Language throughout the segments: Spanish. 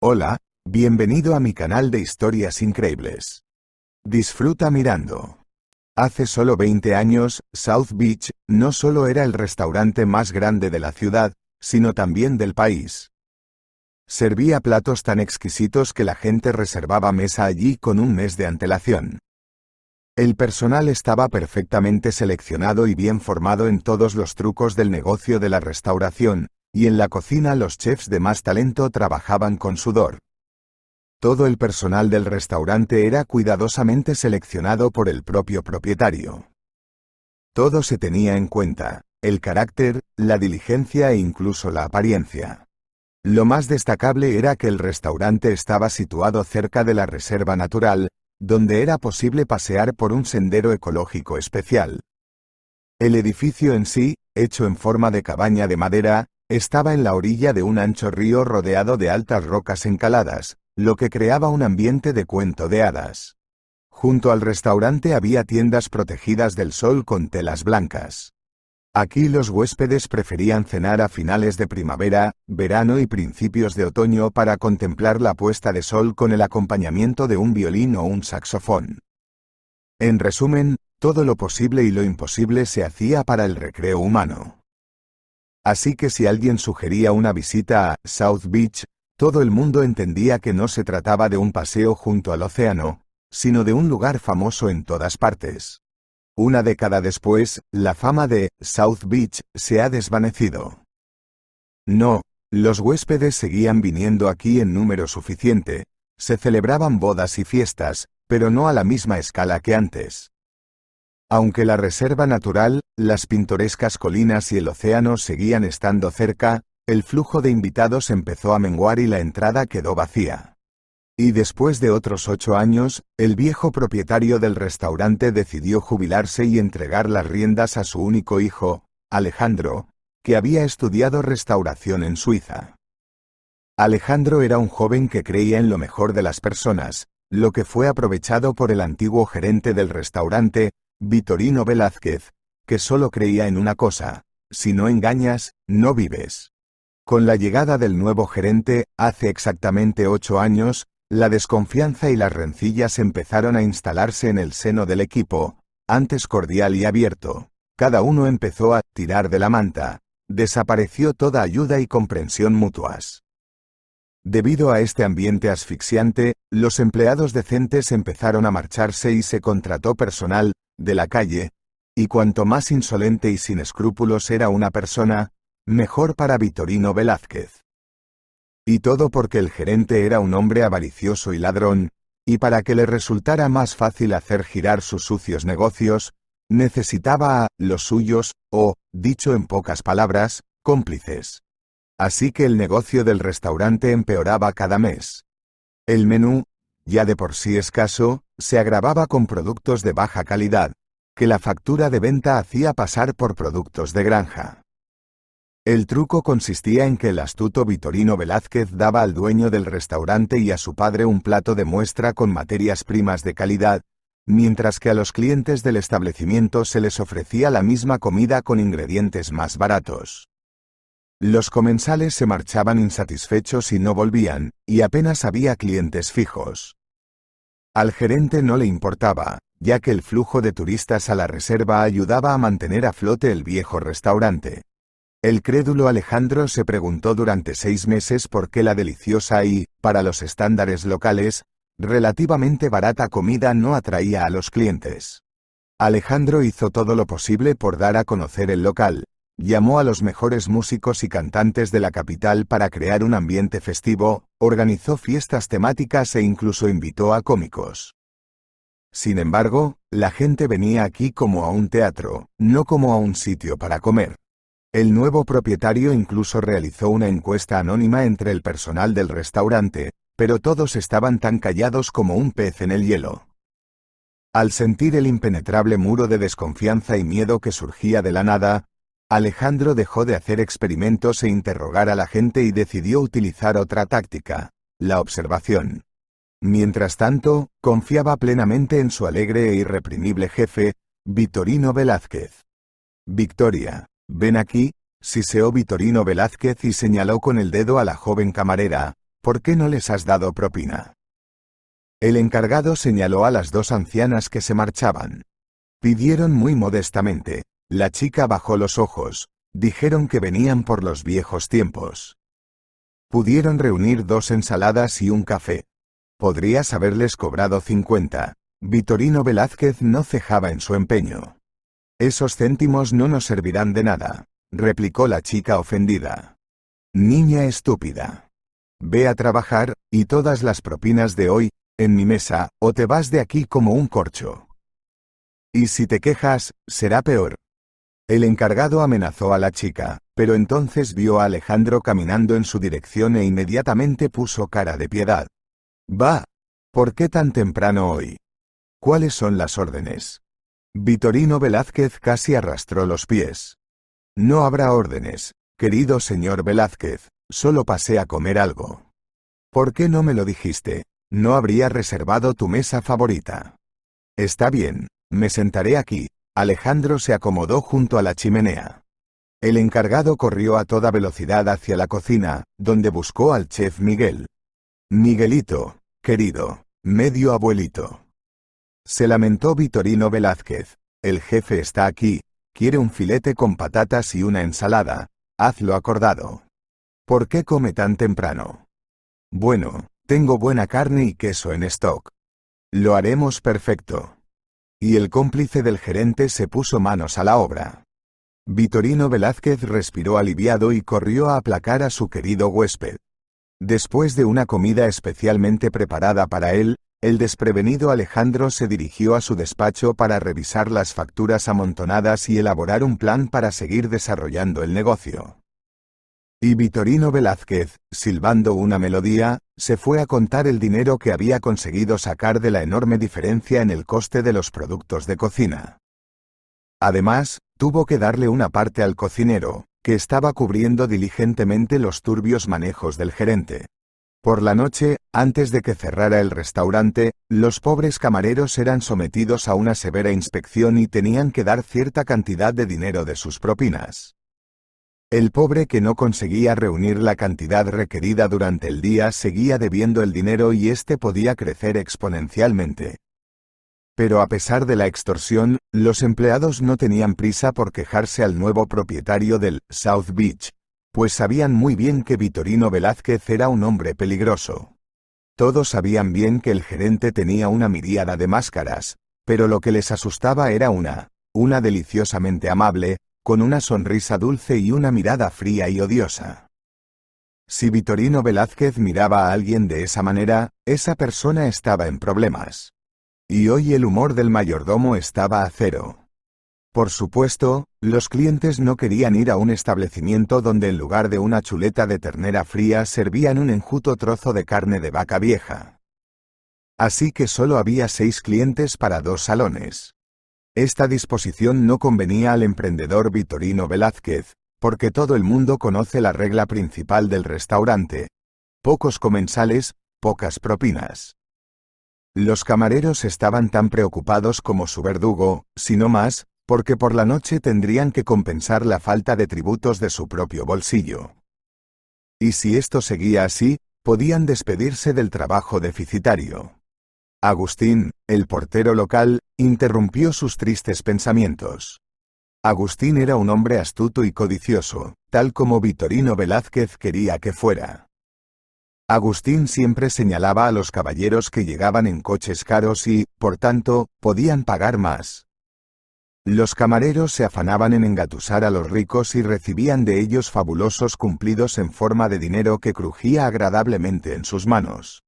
Hola, bienvenido a mi canal de historias increíbles. Disfruta mirando. Hace solo 20 años, South Beach no solo era el restaurante más grande de la ciudad, sino también del país. Servía platos tan exquisitos que la gente reservaba mesa allí con un mes de antelación. El personal estaba perfectamente seleccionado y bien formado en todos los trucos del negocio de la restauración, y en la cocina los chefs de más talento trabajaban con sudor. Todo el personal del restaurante era cuidadosamente seleccionado por el propio propietario. Todo se tenía en cuenta: el carácter, la diligencia e incluso la apariencia. Lo más destacable era que el restaurante estaba situado cerca de la reserva natural, donde era posible pasear por un sendero ecológico especial. El edificio en sí, hecho en forma de cabaña de madera, estaba en la orilla de un ancho río rodeado de altas rocas encaladas, lo que creaba un ambiente de cuento de hadas. Junto al restaurante había tiendas protegidas del sol con telas blancas. Aquí los huéspedes preferían cenar a finales de primavera, verano y principios de otoño para contemplar la puesta de sol con el acompañamiento de un violín o un saxofón. En resumen, todo lo posible y lo imposible se hacía para el recreo humano. Así que si alguien sugería una visita a South Beach, todo el mundo entendía que no se trataba de un paseo junto al océano, sino de un lugar famoso en todas partes. Una década después, la fama de South Beach se ha desvanecido. No, los huéspedes seguían viniendo aquí en número suficiente, se celebraban bodas y fiestas, pero no a la misma escala que antes. Aunque la reserva natural, las pintorescas colinas y el océano seguían estando cerca, el flujo de invitados empezó a menguar y la entrada quedó vacía. Y después de otros 8 años, el viejo propietario del restaurante decidió jubilarse y entregar las riendas a su único hijo, Alejandro, que había estudiado restauración en Suiza. Alejandro era un joven que creía en lo mejor de las personas, lo que fue aprovechado por el antiguo gerente del restaurante, Vitorino Velázquez, que solo creía en una cosa: si no engañas, no vives. Con la llegada del nuevo gerente, hace exactamente 8 años, la desconfianza y las rencillas empezaron a instalarse en el seno del equipo. Antes cordial y abierto, cada uno empezó a tirar de la manta. Desapareció toda ayuda y comprensión mutuas. Debido a este ambiente asfixiante, los empleados decentes empezaron a marcharse y se contrató personal de la calle, y cuanto más insolente y sin escrúpulos era una persona, mejor para Vitorino Velázquez. Y todo porque el gerente era un hombre avaricioso y ladrón, y para que le resultara más fácil hacer girar sus sucios negocios, necesitaba a los suyos, o, dicho en pocas palabras, cómplices. Así que el negocio del restaurante empeoraba cada mes. El menú, ya de por sí escaso, se agravaba con productos de baja calidad, que la factura de venta hacía pasar por productos de granja. El truco consistía en que el astuto Vitorino Velázquez daba al dueño del restaurante y a su padre un plato de muestra con materias primas de calidad, mientras que a los clientes del establecimiento se les ofrecía la misma comida con ingredientes más baratos. Los comensales se marchaban insatisfechos y no volvían, y apenas había clientes fijos. Al gerente no le importaba, ya que el flujo de turistas a la reserva ayudaba a mantener a flote el viejo restaurante. El crédulo Alejandro se preguntó durante 6 meses por qué la deliciosa y, para los estándares locales, relativamente barata comida no atraía a los clientes. Alejandro hizo todo lo posible por dar a conocer el local. Llamó a los mejores músicos y cantantes de la capital para crear un ambiente festivo, organizó fiestas temáticas e incluso invitó a cómicos. Sin embargo, la gente venía aquí como a un teatro, no como a un sitio para comer. El nuevo propietario incluso realizó una encuesta anónima entre el personal del restaurante, pero todos estaban tan callados como un pez en el hielo. Al sentir el impenetrable muro de desconfianza y miedo que surgía de la nada, Alejandro dejó de hacer experimentos e interrogar a la gente y decidió utilizar otra táctica: la observación. Mientras tanto, confiaba plenamente en su alegre e irreprimible jefe, Vitorino Velázquez. «Victoria, ven aquí», siseó Vitorino Velázquez y señaló con el dedo a la joven camarera, ¿Por qué no les has dado propina? El encargado señaló a las dos ancianas que se marchaban. Pidieron muy modestamente. La chica bajó los ojos. Dijeron que venían por los viejos tiempos. Pudieron reunir 2 ensaladas y un café. Podrías haberles cobrado 50. Vitorino Velázquez no cejaba en su empeño. Esos céntimos no nos servirán de nada, replicó la chica ofendida. Niña estúpida. Ve a trabajar, y todas las propinas de hoy, en mi mesa, o te vas de aquí como un corcho. Y si te quejas, será peor. El encargado amenazó a la chica, pero entonces vio a Alejandro caminando en su dirección e inmediatamente puso cara de piedad. Va. ¿Por qué tan temprano hoy? ¿Cuáles son las órdenes? Vitorino Velázquez casi arrastró los pies. No habrá órdenes, querido señor Velázquez, solo pasé a comer algo. ¿Por qué no me lo dijiste? No habría reservado tu mesa favorita. Está bien, me sentaré aquí. Alejandro se acomodó junto a la chimenea. El encargado corrió a toda velocidad hacia la cocina, donde buscó al chef Miguel. Miguelito, querido, medio abuelito. Se lamentó Vitorino Velázquez. El jefe está aquí, quiere un filete con patatas y una ensalada. Hazlo acordado. ¿Por qué come tan temprano? Bueno, tengo buena carne y queso en stock. Lo haremos perfecto. Y el cómplice del gerente se puso manos a la obra. Vitorino Velázquez respiró aliviado y corrió a aplacar a su querido huésped. Después de una comida especialmente preparada para él, el desprevenido Alejandro se dirigió a su despacho para revisar las facturas amontonadas y elaborar un plan para seguir desarrollando el negocio. Y Vitorino Velázquez, silbando una melodía, se fue a contar el dinero que había conseguido sacar de la enorme diferencia en el coste de los productos de cocina. Además, tuvo que darle una parte al cocinero, que estaba cubriendo diligentemente los turbios manejos del gerente. Por la noche, antes de que cerrara el restaurante, los pobres camareros eran sometidos a una severa inspección y tenían que dar cierta cantidad de dinero de sus propinas. El pobre que no conseguía reunir la cantidad requerida durante el día seguía debiendo el dinero y éste podía crecer exponencialmente. Pero a pesar de la extorsión, los empleados no tenían prisa por quejarse al nuevo propietario del South Beach, pues sabían muy bien que Vitorino Velázquez era un hombre peligroso. Todos sabían bien que el gerente tenía una miríada de máscaras, pero lo que les asustaba era una deliciosamente amable, con una sonrisa dulce y una mirada fría y odiosa. Si Vitorino Velázquez miraba a alguien de esa manera, esa persona estaba en problemas. Y hoy el humor del mayordomo estaba a cero. Por supuesto, los clientes no querían ir a un establecimiento donde en lugar de una chuleta de ternera fría servían un enjuto trozo de carne de vaca vieja. Así que solo había 6 clientes para 2 salones. Esta disposición no convenía al emprendedor Vitorino Velázquez, porque todo el mundo conoce la regla principal del restaurante: pocos comensales, pocas propinas. Los camareros estaban tan preocupados como su verdugo, si no más, porque por la noche tendrían que compensar la falta de tributos de su propio bolsillo. Y si esto seguía así, podían despedirse del trabajo deficitario. Agustín, el portero local, interrumpió sus tristes pensamientos. Agustín era un hombre astuto y codicioso, tal como Vitorino Velázquez quería que fuera. Agustín siempre señalaba a los caballeros que llegaban en coches caros y, por tanto, podían pagar más. Los camareros se afanaban en engatusar a los ricos y recibían de ellos fabulosos cumplidos en forma de dinero que crujía agradablemente en sus manos.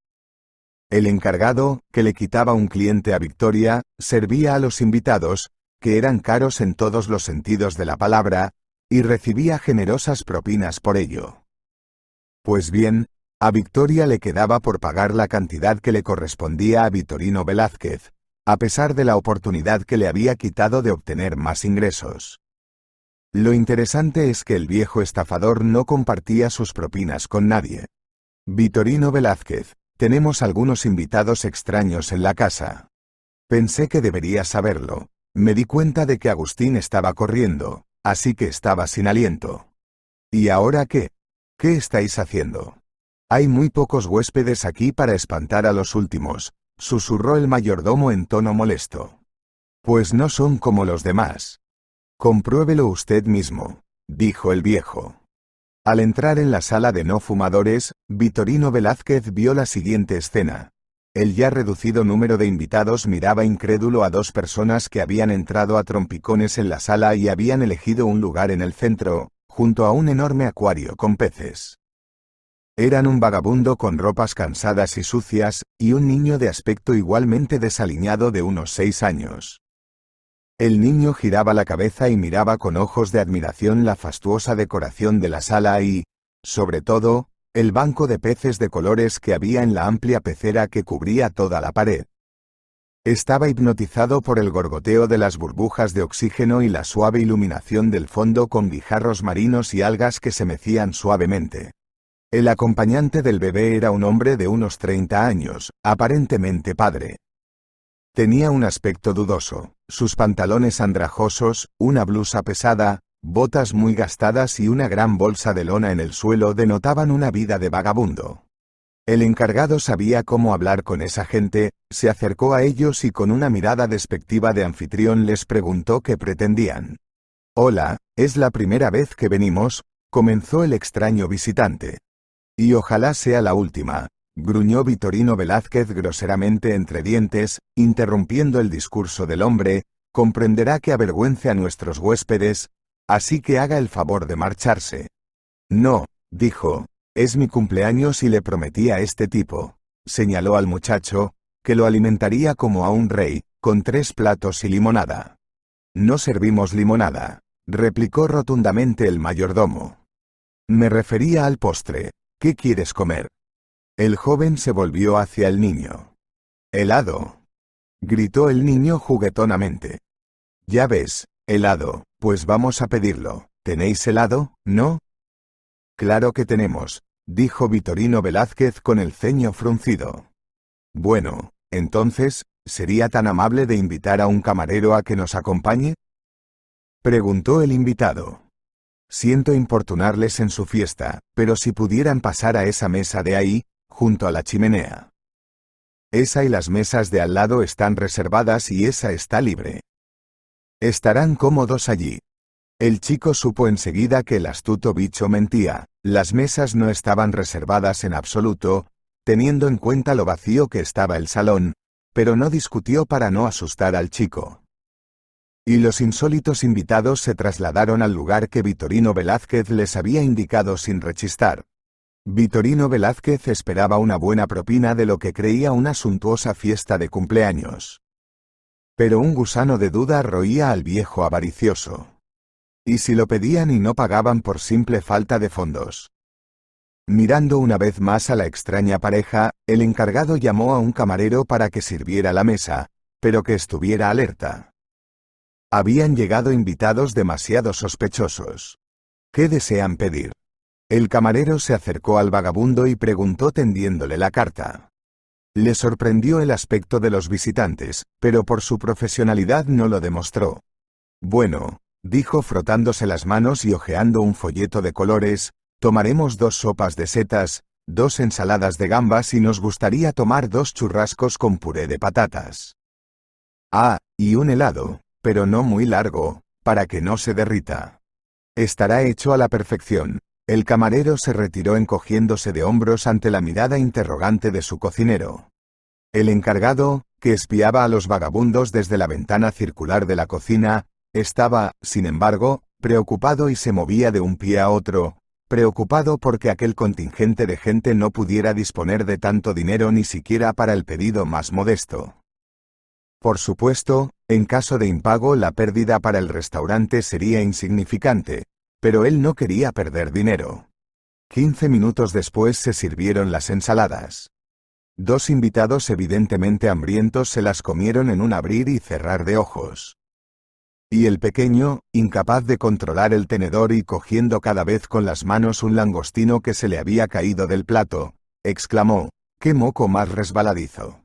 El encargado, que le quitaba un cliente a Victoria, servía a los invitados, que eran caros en todos los sentidos de la palabra, y recibía generosas propinas por ello. Pues bien, a Victoria le quedaba por pagar la cantidad que le correspondía a Vitorino Velázquez, a pesar de la oportunidad que le había quitado de obtener más ingresos. Lo interesante es que el viejo estafador no compartía sus propinas con nadie. Vitorino Velázquez, tenemos algunos invitados extraños en la casa. Pensé que deberías saberlo. Me di cuenta de que Agustín estaba corriendo, así que estaba sin aliento. ¿Y ahora qué? ¿Qué estáis haciendo? Hay muy pocos huéspedes aquí para espantar a los últimos, susurró el mayordomo en tono molesto. Pues no son como los demás. Compruébelo usted mismo, dijo el viejo. Al entrar en la sala de no fumadores, Vitorino Velázquez vio la siguiente escena. El ya reducido número de invitados miraba incrédulo a dos personas que habían entrado a trompicones en la sala y habían elegido un lugar en el centro, junto a un enorme acuario con peces. Eran un vagabundo con ropas cansadas y sucias, y un niño de aspecto igualmente desaliñado de unos 6 años. El niño giraba la cabeza y miraba con ojos de admiración la fastuosa decoración de la sala y, sobre todo, el banco de peces de colores que había en la amplia pecera que cubría toda la pared. Estaba hipnotizado por el gorgoteo de las burbujas de oxígeno y la suave iluminación del fondo con guijarros marinos y algas que se mecían suavemente. El acompañante del bebé era un hombre de unos 30 años, aparentemente padre. Tenía un aspecto dudoso, sus pantalones andrajosos, una blusa pesada, botas muy gastadas y una gran bolsa de lona en el suelo denotaban una vida de vagabundo. El encargado sabía cómo hablar con esa gente, se acercó a ellos y con una mirada despectiva de anfitrión les preguntó qué pretendían. «Hola, es la primera vez que venimos», comenzó el extraño visitante. «Y ojalá sea la última», gruñó Vitorino Velázquez groseramente entre dientes, interrumpiendo el discurso del hombre. «Comprenderá que avergüence a nuestros huéspedes, así que haga el favor de marcharse». «No», dijo, «es mi cumpleaños y le prometí a este tipo», señaló al muchacho, «que lo alimentaría como a un rey, con 3 platos y limonada». «No servimos limonada», replicó rotundamente el mayordomo. «Me refería al postre. ¿Qué quieres comer?» El joven se volvió hacia el niño. «Helado», gritó el niño juguetonamente. «Ya ves, helado, pues vamos a pedirlo. ¿Tenéis helado, no?» «Claro que tenemos», dijo Vitorino Velázquez con el ceño fruncido. «Bueno, entonces, ¿sería tan amable de invitar a un camarero a que nos acompañe?», preguntó el invitado. «Siento importunarles en su fiesta, pero si pudieran pasar a esa mesa de ahí, junto a la chimenea. Esa y las mesas de al lado están reservadas y esa está libre. Estarán cómodos allí». El chico supo enseguida que el astuto bicho mentía, las mesas no estaban reservadas en absoluto, teniendo en cuenta lo vacío que estaba el salón, pero no discutió para no asustar al chico. Y los insólitos invitados se trasladaron al lugar que Vitorino Velázquez les había indicado sin rechistar. Vitorino Velázquez esperaba una buena propina de lo que creía una suntuosa fiesta de cumpleaños. Pero un gusano de duda roía al viejo avaricioso. ¿Y si lo pedían y no pagaban por simple falta de fondos? Mirando una vez más a la extraña pareja, el encargado llamó a un camarero para que sirviera la mesa, pero que estuviera alerta. Habían llegado invitados demasiado sospechosos. ¿Qué desean pedir? El camarero se acercó al vagabundo y preguntó tendiéndole la carta. Le sorprendió el aspecto de los visitantes, pero por su profesionalidad no lo demostró. «Bueno», dijo frotándose las manos y hojeando un folleto de colores, «tomaremos 2 sopas de setas, 2 ensaladas de gambas y nos gustaría tomar 2 churrascos con puré de patatas. Ah, y un helado, pero no muy largo, para que no se derrita. Estará hecho a la perfección». El camarero se retiró encogiéndose de hombros ante la mirada interrogante de su cocinero. El encargado, que espiaba a los vagabundos desde la ventana circular de la cocina, estaba, sin embargo, preocupado y se movía de un pie a otro, preocupado porque aquel contingente de gente no pudiera disponer de tanto dinero ni siquiera para el pedido más modesto. Por supuesto, en caso de impago la pérdida para el restaurante sería insignificante, pero él no quería perder dinero. 15 minutos después se sirvieron las ensaladas. 2 invitados evidentemente hambrientos se las comieron en un abrir y cerrar de ojos. Y el pequeño, incapaz de controlar el tenedor y cogiendo cada vez con las manos un langostino que se le había caído del plato, exclamó: «¡Qué moco más resbaladizo!».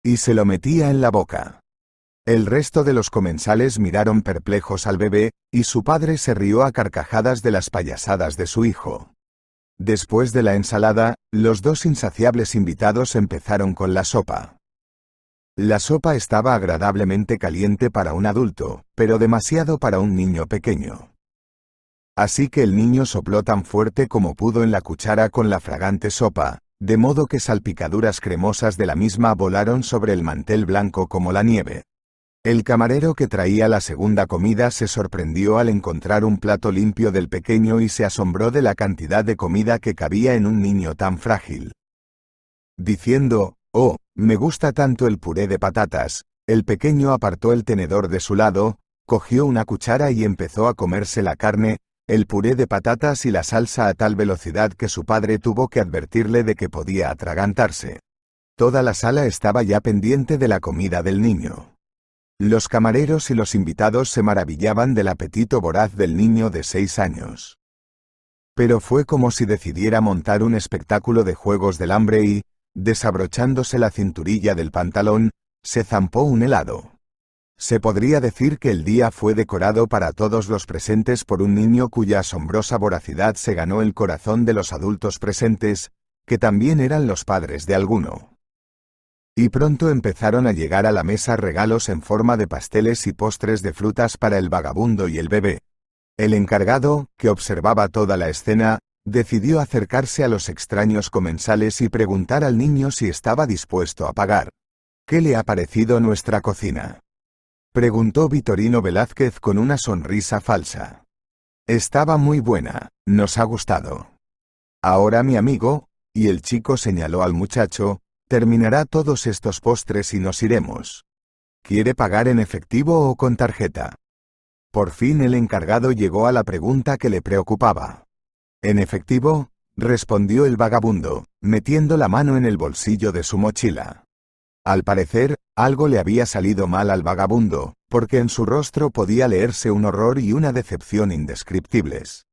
Y se lo metía en la boca. El resto de los comensales miraron perplejos al bebé, y su padre se rió a carcajadas de las payasadas de su hijo. Después de la ensalada, los dos insaciables invitados empezaron con la sopa. La sopa estaba agradablemente caliente para un adulto, pero demasiado para un niño pequeño. Así que el niño sopló tan fuerte como pudo en la cuchara con la fragante sopa, de modo que salpicaduras cremosas de la misma volaron sobre el mantel blanco como la nieve. El camarero que traía la segunda comida se sorprendió al encontrar un plato limpio del pequeño y se asombró de la cantidad de comida que cabía en un niño tan frágil. Diciendo, «Oh, me gusta tanto el puré de patatas», el pequeño apartó el tenedor de su lado, cogió una cuchara y empezó a comerse la carne, el puré de patatas y la salsa a tal velocidad que su padre tuvo que advertirle de que podía atragantarse. Toda la sala estaba ya pendiente de la comida del niño. Los camareros y los invitados se maravillaban del apetito voraz del niño de 6 años. Pero fue como si decidiera montar un espectáculo de juegos del hambre y, desabrochándose la cinturilla del pantalón, se zampó un helado. Se podría decir que el día fue decorado para todos los presentes por un niño cuya asombrosa voracidad se ganó el corazón de los adultos presentes, que también eran los padres de alguno. Y pronto empezaron a llegar a la mesa regalos en forma de pasteles y postres de frutas para el vagabundo y el bebé. El encargado, que observaba toda la escena, decidió acercarse a los extraños comensales y preguntar al niño si estaba dispuesto a pagar. «¿Qué le ha parecido nuestra cocina?», preguntó Vitorino Velázquez con una sonrisa falsa. «Estaba muy buena, nos ha gustado. Ahora mi amigo», y el chico señaló al muchacho, «terminará todos estos postres y nos iremos. ¿Quiere pagar en efectivo o con tarjeta?». Por fin el encargado llegó a la pregunta que le preocupaba. «En efectivo», respondió el vagabundo, metiendo la mano en el bolsillo de su mochila. Al parecer, algo le había salido mal al vagabundo, porque en su rostro podía leerse un horror y una decepción indescriptibles.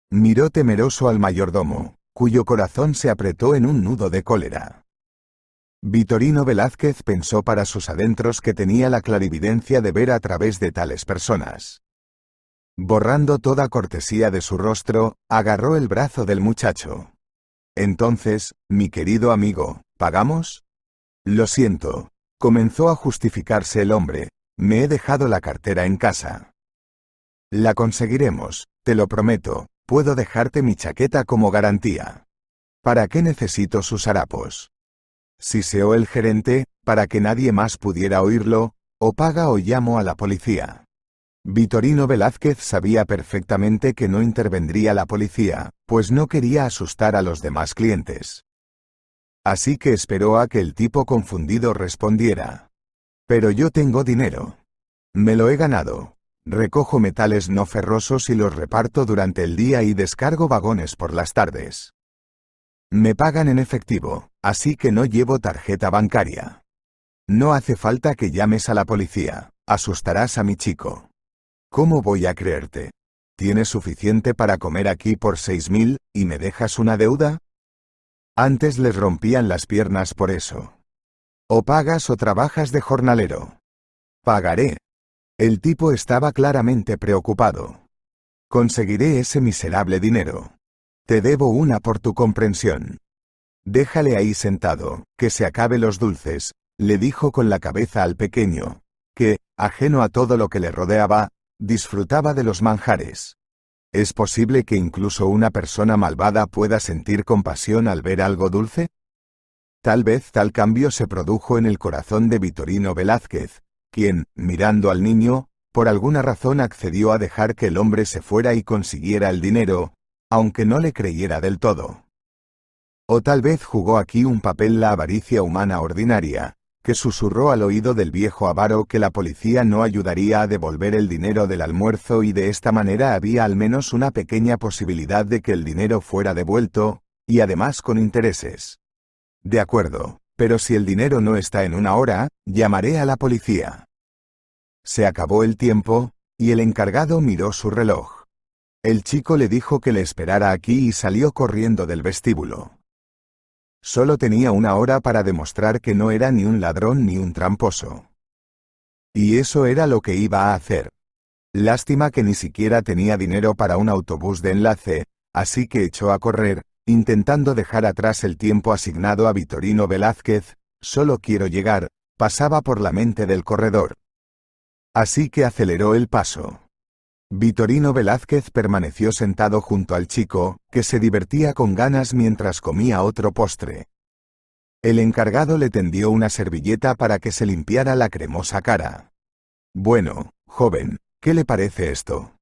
Miró temeroso al mayordomo, cuyo corazón se apretó en un nudo de cólera. Vitorino Velázquez pensó para sus adentros que tenía la clarividencia de ver a través de tales personas. Borrando toda cortesía de su rostro, agarró el brazo del muchacho. «Entonces, mi querido amigo, ¿pagamos?». «Lo siento», comenzó a justificarse el hombre, «me he dejado la cartera en casa». «La conseguiremos, te lo prometo, puedo dejarte mi chaqueta como garantía». «¿Para qué necesito sus harapos?». Siseó el gerente, para que nadie más pudiera oírlo, «o paga o llamo a la policía». Vitorino Velázquez sabía perfectamente que no intervendría la policía, pues no quería asustar a los demás clientes. Así que esperó a que el tipo confundido respondiera. «Pero yo tengo dinero. Me lo he ganado. Recojo metales no ferrosos y los reparto durante el día y descargo vagones por las tardes. Me pagan en efectivo, así que no llevo tarjeta bancaria. No hace falta que llames a la policía, asustarás a mi chico». «¿Cómo voy a creerte? ¿Tienes suficiente para comer aquí por 6.000, y me dejas una deuda?». Antes les rompían las piernas por eso. «O pagas o trabajas de jornalero». «Pagaré». El tipo estaba claramente preocupado. «Conseguiré ese miserable dinero. Te debo una por tu comprensión». «Déjale ahí sentado, que se acabe los dulces», le dijo con la cabeza al pequeño, que, ajeno a todo lo que le rodeaba, disfrutaba de los manjares. ¿Es posible que incluso una persona malvada pueda sentir compasión al ver algo dulce? Tal vez tal cambio se produjo en el corazón de Vitorino Velázquez, quien, mirando al niño, por alguna razón accedió a dejar que el hombre se fuera y consiguiera el dinero, aunque no le creyera del todo. O tal vez jugó aquí un papel la avaricia humana ordinaria, que susurró al oído del viejo avaro que la policía no ayudaría a devolver el dinero del almuerzo y de esta manera había al menos una pequeña posibilidad de que el dinero fuera devuelto, y además con intereses. «De acuerdo, pero si el dinero no está en una hora, llamaré a la policía». Se acabó el tiempo, y el encargado miró su reloj. El chico le dijo que le esperara aquí y salió corriendo del vestíbulo. Solo tenía una hora para demostrar que no era ni un ladrón ni un tramposo. Y eso era lo que iba a hacer. Lástima que ni siquiera tenía dinero para un autobús de enlace, así que echó a correr, intentando dejar atrás el tiempo asignado a Vitorino Velázquez. Solo quiero llegar, pasaba por la mente del corredor. Así que aceleró el paso. Vitorino Velázquez permaneció sentado junto al chico, que se divertía con ganas mientras comía otro postre. El encargado le tendió una servilleta para que se limpiara la cremosa cara. Bueno, joven, ¿qué le parece esto?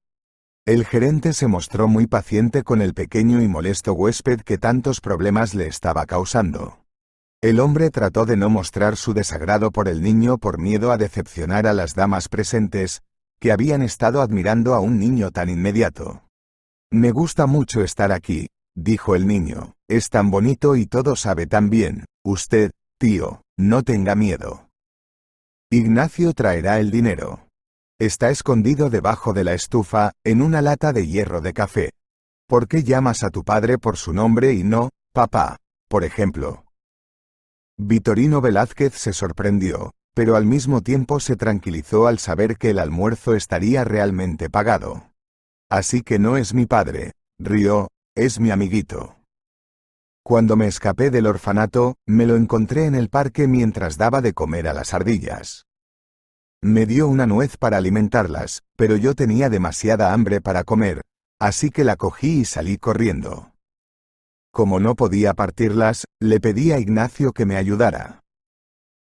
El gerente se mostró muy paciente con el pequeño y molesto huésped que tantos problemas le estaba causando. El hombre trató de no mostrar su desagrado por el niño por miedo a decepcionar a las damas presentes, que habían estado admirando a un niño tan inmediato. Me gusta mucho estar aquí, dijo el niño, es tan bonito y todo sabe tan bien. Usted, tío, no tenga miedo. Ignacio traerá el dinero. Está escondido debajo de la estufa, en una lata de hierro de café. ¿Por qué llamas a tu padre por su nombre y no, papá, por ejemplo? Vitorino Velázquez se sorprendió, pero al mismo tiempo se tranquilizó al saber que el almuerzo estaría realmente pagado. Así que no es mi padre, rió, es mi amiguito. Cuando me escapé del orfanato, me lo encontré en el parque mientras daba de comer a las ardillas. Me dio una nuez para alimentarlas, pero yo tenía demasiada hambre para comer, así que la cogí y salí corriendo. Como no podía partirlas, le pedí a Ignacio que me ayudara.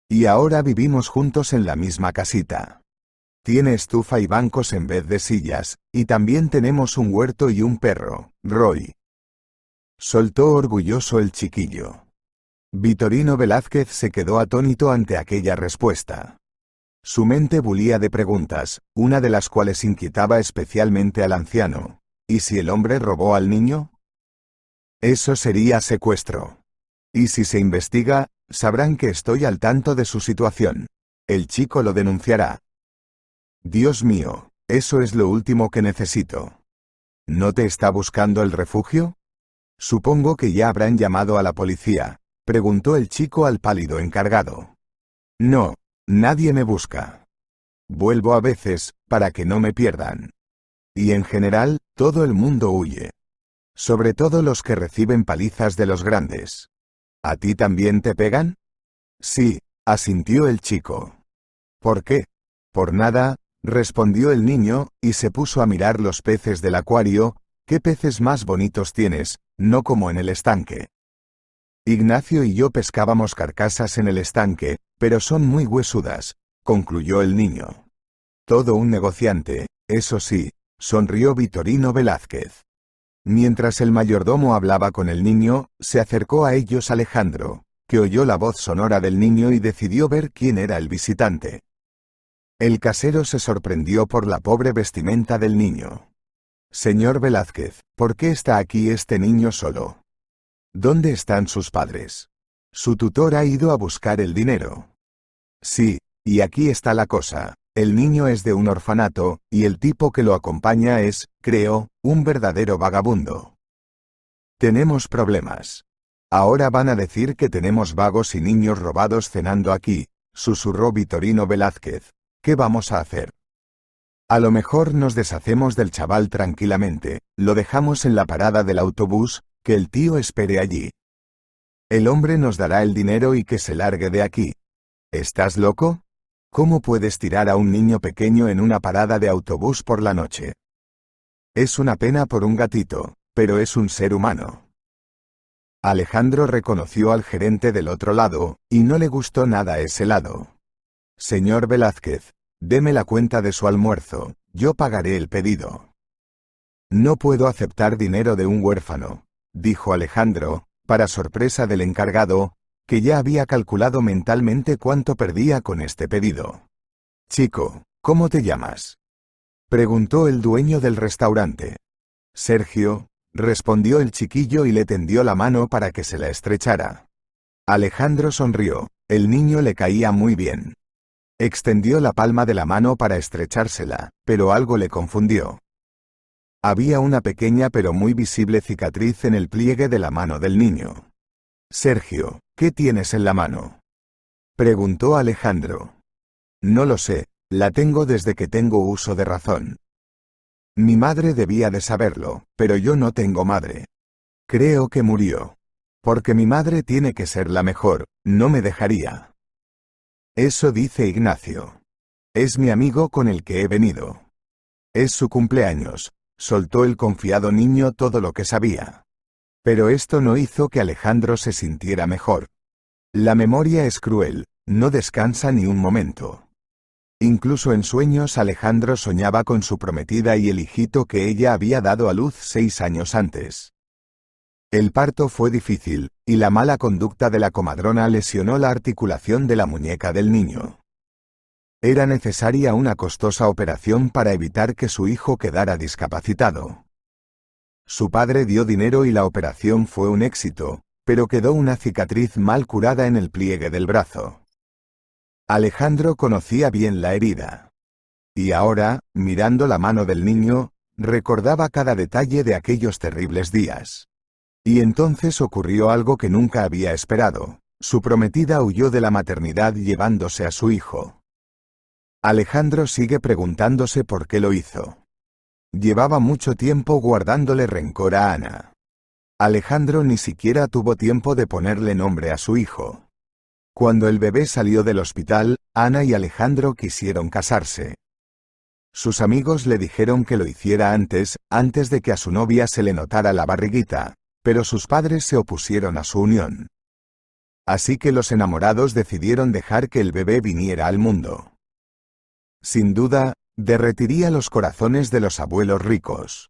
Y ahora vivimos juntos en la misma casita. Tiene estufa y bancos en vez de sillas, y también tenemos un huerto y un perro, Roy. Soltó orgulloso el chiquillo. Vitorino Velázquez se quedó atónito ante aquella respuesta. Su mente bullía de preguntas, una de las cuales inquietaba especialmente al anciano. ¿Y si el hombre robó al niño? Eso sería secuestro. Y si se investiga, sabrán que estoy al tanto de su situación. El chico lo denunciará. Dios mío, eso es lo último que necesito. ¿No te está buscando el refugio? Supongo que ya habrán llamado a la policía, preguntó el chico al pálido encargado. No, nadie me busca. Vuelvo a veces, para que no me pierdan. Y en general, todo el mundo huye. Sobre todo los que reciben palizas de los grandes. ¿A ti también te pegan? Sí, asintió el chico. ¿Por qué? Por nada, respondió el niño, y se puso a mirar los peces del acuario. ¿Qué peces más bonitos tienes? No como en el estanque. Ignacio y yo pescábamos carcasas en el estanque, pero son muy huesudas, concluyó el niño. Todo un negociante, eso sí, sonrió Vitorino Velázquez. Mientras el mayordomo hablaba con el niño, se acercó a ellos Alejandro, que oyó la voz sonora del niño y decidió ver quién era el visitante. El casero se sorprendió por la pobre vestimenta del niño. Señor Velázquez, ¿por qué está aquí este niño solo? ¿Dónde están sus padres? Su tutor ha ido a buscar el dinero. Sí, y aquí está la cosa. El niño es de un orfanato, y el tipo que lo acompaña es, creo, un verdadero vagabundo. Tenemos problemas. Ahora van a decir que tenemos vagos y niños robados cenando aquí, susurró Vitorino Velázquez. ¿Qué vamos a hacer? A lo mejor nos deshacemos del chaval tranquilamente, lo dejamos en la parada del autobús, que el tío espere allí. El hombre nos dará el dinero y que se largue de aquí. ¿Estás loco? ¿Cómo puedes tirar a un niño pequeño en una parada de autobús por la noche? Es una pena por un gatito, pero es un ser humano. Alejandro reconoció al gerente del otro lado, y no le gustó nada ese lado. Señor Velázquez, deme la cuenta de su almuerzo, yo pagaré el pedido. No puedo aceptar dinero de un huérfano, dijo Alejandro, para sorpresa del encargado, que ya había calculado mentalmente cuánto perdía con este pedido. Chico, ¿cómo te llamas? Preguntó el dueño del restaurante. Sergio, respondió el chiquillo y le tendió la mano para que se la estrechara. Alejandro sonrió, el niño le caía muy bien. Extendió la palma de la mano para estrechársela, pero algo le confundió. Había una pequeña pero muy visible cicatriz en el pliegue de la mano del niño. Sergio, ¿qué tienes en la mano? Preguntó Alejandro. No lo sé, la tengo desde que tengo uso de razón. Mi madre debía de saberlo, pero yo no tengo madre. Creo que murió. Porque mi madre tiene que ser la mejor, no me dejaría. Eso dice Ignacio. Es mi amigo con el que he venido. Es su cumpleaños, soltó el confiado niño todo lo que sabía. Pero esto no hizo que Alejandro se sintiera mejor. La memoria es cruel, no descansa ni un momento. Incluso en sueños Alejandro soñaba con su prometida y el hijito que ella había dado a luz 6 años antes. El parto fue difícil, y la mala conducta de la comadrona lesionó la articulación de la muñeca del niño. Era necesaria una costosa operación para evitar que su hijo quedara discapacitado. Su padre dio dinero y la operación fue un éxito, pero quedó una cicatriz mal curada en el pliegue del brazo. Alejandro conocía bien la herida. Y ahora, mirando la mano del niño, recordaba cada detalle de aquellos terribles días. Y entonces ocurrió algo que nunca había esperado. Su prometida huyó de la maternidad llevándose a su hijo. Alejandro sigue preguntándose por qué lo hizo. Llevaba mucho tiempo guardándole rencor a Ana. Alejandro ni siquiera tuvo tiempo de ponerle nombre a su hijo. Cuando el bebé salió del hospital, Ana y Alejandro quisieron casarse. Sus amigos le dijeron que lo hiciera antes de que a su novia se le notara la barriguita, pero sus padres se opusieron a su unión. Así que los enamorados decidieron dejar que el bebé viniera al mundo. Sin duda, derretiría los corazones de los abuelos ricos.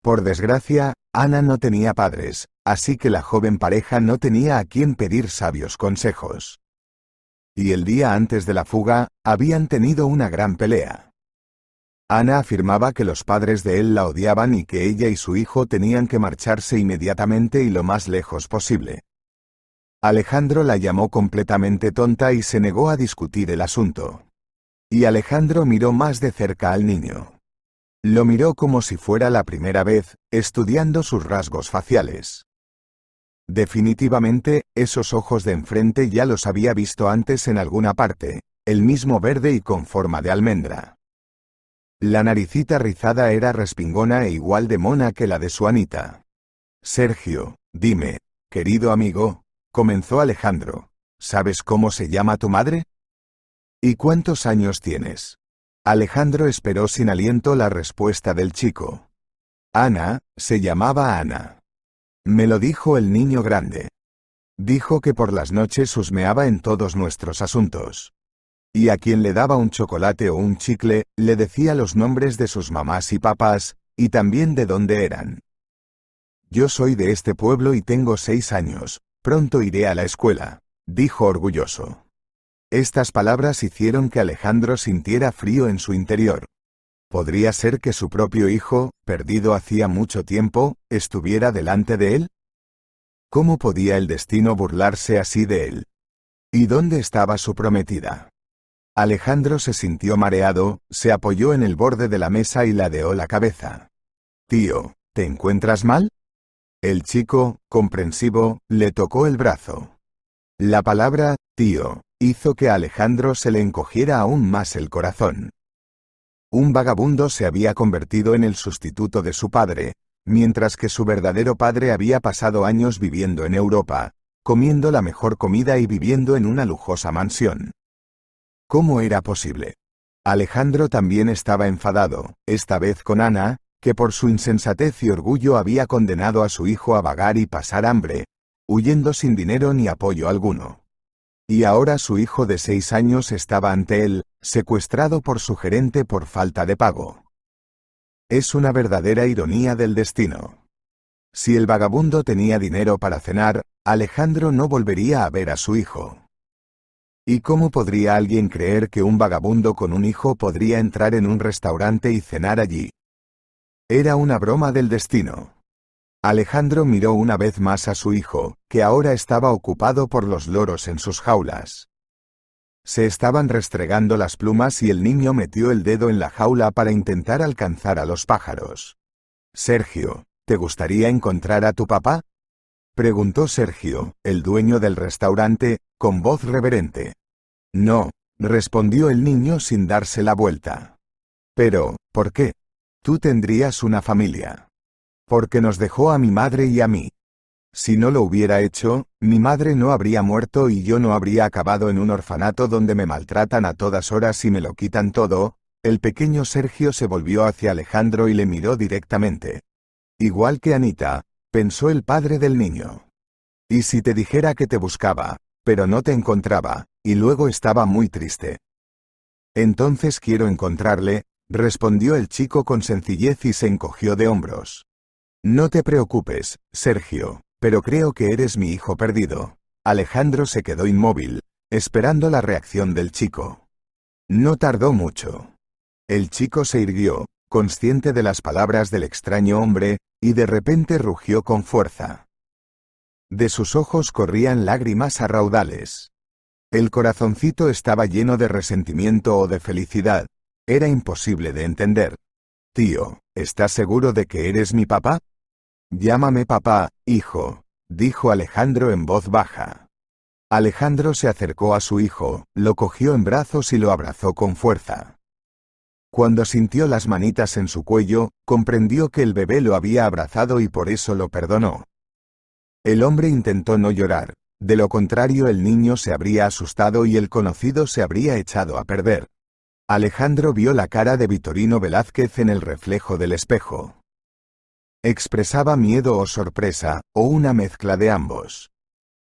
Por desgracia, Ana no tenía padres, así que la joven pareja no tenía a quien pedir sabios consejos. Y el día antes de la fuga, habían tenido una gran pelea. Ana afirmaba que los padres de él la odiaban y que ella y su hijo tenían que marcharse inmediatamente y lo más lejos posible. Alejandro la llamó completamente tonta y se negó a discutir el asunto. Y Alejandro miró más de cerca al niño. Lo miró como si fuera la primera vez, estudiando sus rasgos faciales. Definitivamente, esos ojos de enfrente ya los había visto antes en alguna parte, el mismo verde y con forma de almendra. La naricita rizada era respingona e igual de mona que la de su Anita. Sergio, dime, querido amigo, comenzó Alejandro, ¿sabes cómo se llama tu madre? ¿Y cuántos años tienes? Alejandro esperó sin aliento la respuesta del chico. Ana, se llamaba Ana. Me lo dijo el niño grande. Dijo que por las noches husmeaba en todos nuestros asuntos. Y a quien le daba un chocolate o un chicle, le decía los nombres de sus mamás y papás, y también de dónde eran. Yo soy de este pueblo y tengo 6 años, pronto iré a la escuela, dijo orgulloso. Estas palabras hicieron que Alejandro sintiera frío en su interior. ¿Podría ser que su propio hijo, perdido hacía mucho tiempo, estuviera delante de él? ¿Cómo podía el destino burlarse así de él? ¿Y dónde estaba su prometida? Alejandro se sintió mareado, se apoyó en el borde de la mesa y ladeó la cabeza. Tío, ¿te encuentras mal? El chico, comprensivo, le tocó el brazo. La palabra, tío, hizo que a Alejandro se le encogiera aún más el corazón. Un vagabundo se había convertido en el sustituto de su padre, mientras que su verdadero padre había pasado años viviendo en Europa, comiendo la mejor comida y viviendo en una lujosa mansión. ¿Cómo era posible? Alejandro también estaba enfadado, esta vez con Ana, que por su insensatez y orgullo había condenado a su hijo a vagar y pasar hambre, huyendo sin dinero ni apoyo alguno. Y ahora su hijo de 6 años estaba ante él, secuestrado por su gerente por falta de pago. Es una verdadera ironía del destino. Si el vagabundo tenía dinero para cenar, Alejandro no volvería a ver a su hijo. ¿Y cómo podría alguien creer que un vagabundo con un hijo podría entrar en un restaurante y cenar allí? Era una broma del destino. Alejandro miró una vez más a su hijo, que ahora estaba ocupado por los loros en sus jaulas. Se estaban restregando las plumas y el niño metió el dedo en la jaula para intentar alcanzar a los pájaros. Sergio, ¿te gustaría encontrar a tu papá? Preguntó Sergio, el dueño del restaurante, con voz reverente. No, respondió el niño sin darse la vuelta. Pero, ¿por qué? Tú tendrías una familia. Porque nos dejó a mi madre y a mí. Si no lo hubiera hecho, mi madre no habría muerto y yo no habría acabado en un orfanato donde me maltratan a todas horas y me lo quitan todo. El pequeño Sergio se volvió hacia Alejandro y le miró directamente. Igual que Anita, pensó el padre del niño. ¿Y si te dijera que te buscaba, pero no te encontraba, y luego estaba muy triste? Entonces quiero encontrarle, respondió el chico con sencillez y se encogió de hombros. No te preocupes, Sergio, pero creo que eres mi hijo perdido. Alejandro se quedó inmóvil, esperando la reacción del chico. No tardó mucho. El chico se irguió, consciente de las palabras del extraño hombre, y de repente rugió con fuerza. De sus ojos corrían lágrimas a raudales. El corazoncito estaba lleno de resentimiento o de felicidad. Era imposible de entender. Tío, ¿estás seguro de que eres mi papá? Llámame papá, hijo, dijo Alejandro en voz baja. Alejandro se acercó a su hijo, lo cogió en brazos y lo abrazó con fuerza. Cuando sintió las manitas en su cuello, comprendió que el bebé lo había abrazado y por eso lo perdonó. El hombre intentó no llorar, de lo contrario el niño se habría asustado y el conocido se habría echado a perder. Alejandro vio la cara de Vitorino Velázquez en el reflejo del espejo. Expresaba miedo o sorpresa, o una mezcla de ambos.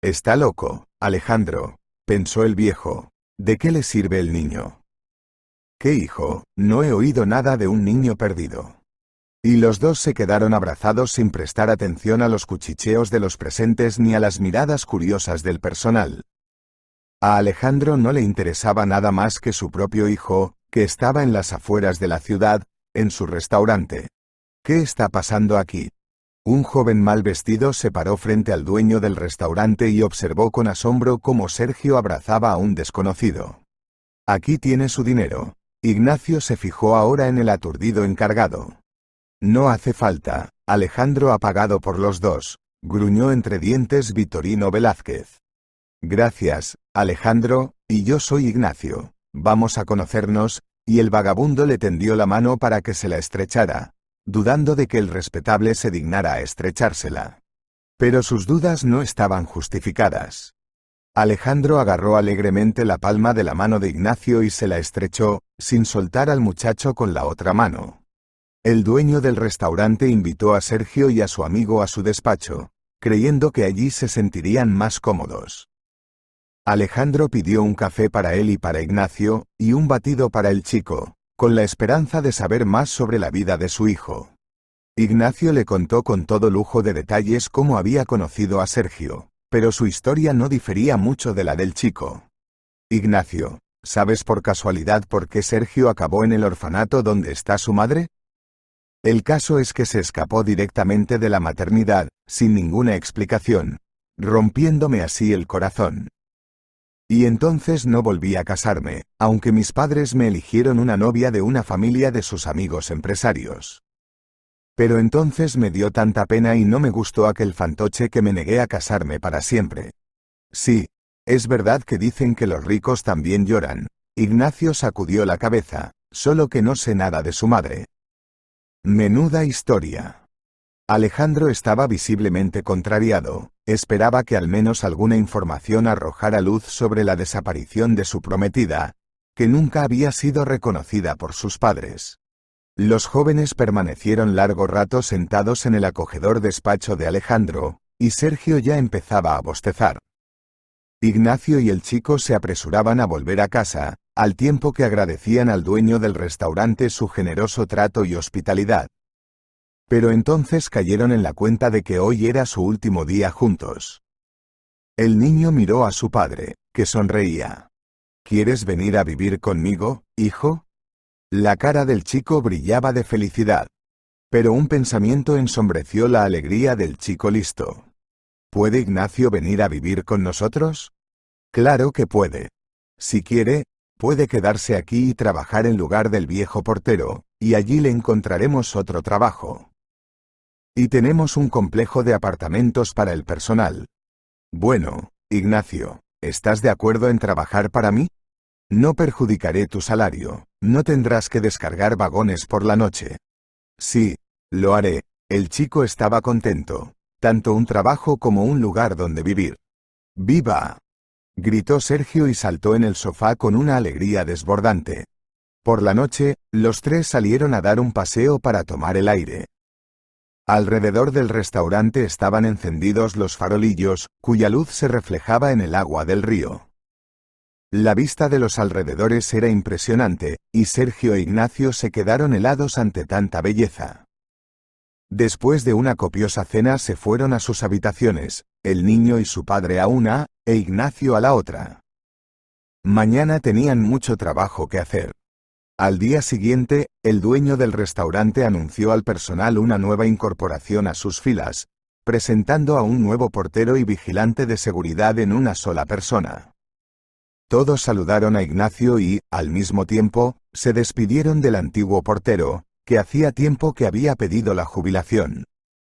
Está loco, Alejandro, pensó el viejo. ¿De qué le sirve el niño? ¿Qué hijo? No he oído nada de un niño perdido. Y los dos se quedaron abrazados sin prestar atención a los cuchicheos de los presentes ni a las miradas curiosas del personal. A Alejandro no le interesaba nada más que su propio hijo, que estaba en las afueras de la ciudad, en su restaurante. ¿Qué está pasando aquí? Un joven mal vestido se paró frente al dueño del restaurante y observó con asombro cómo Sergio abrazaba a un desconocido. Aquí tiene su dinero. Ignacio se fijó ahora en el aturdido encargado. No hace falta, Alejandro ha pagado por los dos, gruñó entre dientes Vitorino Velázquez. Gracias, Alejandro, y yo soy Ignacio, vamos a conocernos, y el vagabundo le tendió la mano para que se la estrechara, dudando de que el respetable se dignara a estrechársela. Pero sus dudas no estaban justificadas. Alejandro agarró alegremente la palma de la mano de Ignacio y se la estrechó, sin soltar al muchacho con la otra mano. El dueño del restaurante invitó a Sergio y a su amigo a su despacho, creyendo que allí se sentirían más cómodos. Alejandro pidió un café para él y para Ignacio, y un batido para el chico, con la esperanza de saber más sobre la vida de su hijo. Ignacio le contó con todo lujo de detalles cómo había conocido a Sergio, pero su historia no difería mucho de la del chico. Ignacio, ¿sabes por casualidad por qué Sergio acabó en el orfanato donde está su madre? El caso es que se escapó directamente de la maternidad, sin ninguna explicación, rompiéndome así el corazón. Y entonces no volví a casarme, aunque mis padres me eligieron una novia de una familia de sus amigos empresarios. Pero entonces me dio tanta pena y no me gustó aquel fantoche que me negué a casarme para siempre. Sí, es verdad que dicen que los ricos también lloran. Ignacio sacudió la cabeza, solo que no sé nada de su madre. Menuda historia. Alejandro estaba visiblemente contrariado, esperaba que al menos alguna información arrojara luz sobre la desaparición de su prometida, que nunca había sido reconocida por sus padres. Los jóvenes permanecieron largo rato sentados en el acogedor despacho de Alejandro, y Sergio ya empezaba a bostezar. Ignacio y el chico se apresuraban a volver a casa, al tiempo que agradecían al dueño del restaurante su generoso trato y hospitalidad. Pero entonces cayeron en la cuenta de que hoy era su último día juntos. El niño miró a su padre, que sonreía. ¿Quieres venir a vivir conmigo, hijo? La cara del chico brillaba de felicidad. Pero un pensamiento ensombreció la alegría del chico listo. ¿Puede Ignacio venir a vivir con nosotros? Claro que puede. Si quiere, puede quedarse aquí y trabajar en lugar del viejo portero, y allí le encontraremos otro trabajo. Y tenemos un complejo de apartamentos para el personal. Bueno, Ignacio, ¿estás de acuerdo en trabajar para mí? No perjudicaré tu salario, no tendrás que descargar vagones por la noche. Sí, lo haré. El chico estaba contento. Tanto un trabajo como un lugar donde vivir. ¡Viva! Gritó Sergio y saltó en el sofá con una alegría desbordante. Por la noche, los tres salieron a dar un paseo para tomar el aire. Alrededor del restaurante estaban encendidos los farolillos, cuya luz se reflejaba en el agua del río. La vista de los alrededores era impresionante, y Sergio e Ignacio se quedaron helados ante tanta belleza. Después de una copiosa cena se fueron a sus habitaciones, el niño y su padre a una, e Ignacio a la otra. Mañana tenían mucho trabajo que hacer. Al día siguiente, el dueño del restaurante anunció al personal una nueva incorporación a sus filas, presentando a un nuevo portero y vigilante de seguridad en una sola persona. Todos saludaron a Ignacio y, al mismo tiempo, se despidieron del antiguo portero, que hacía tiempo que había pedido la jubilación.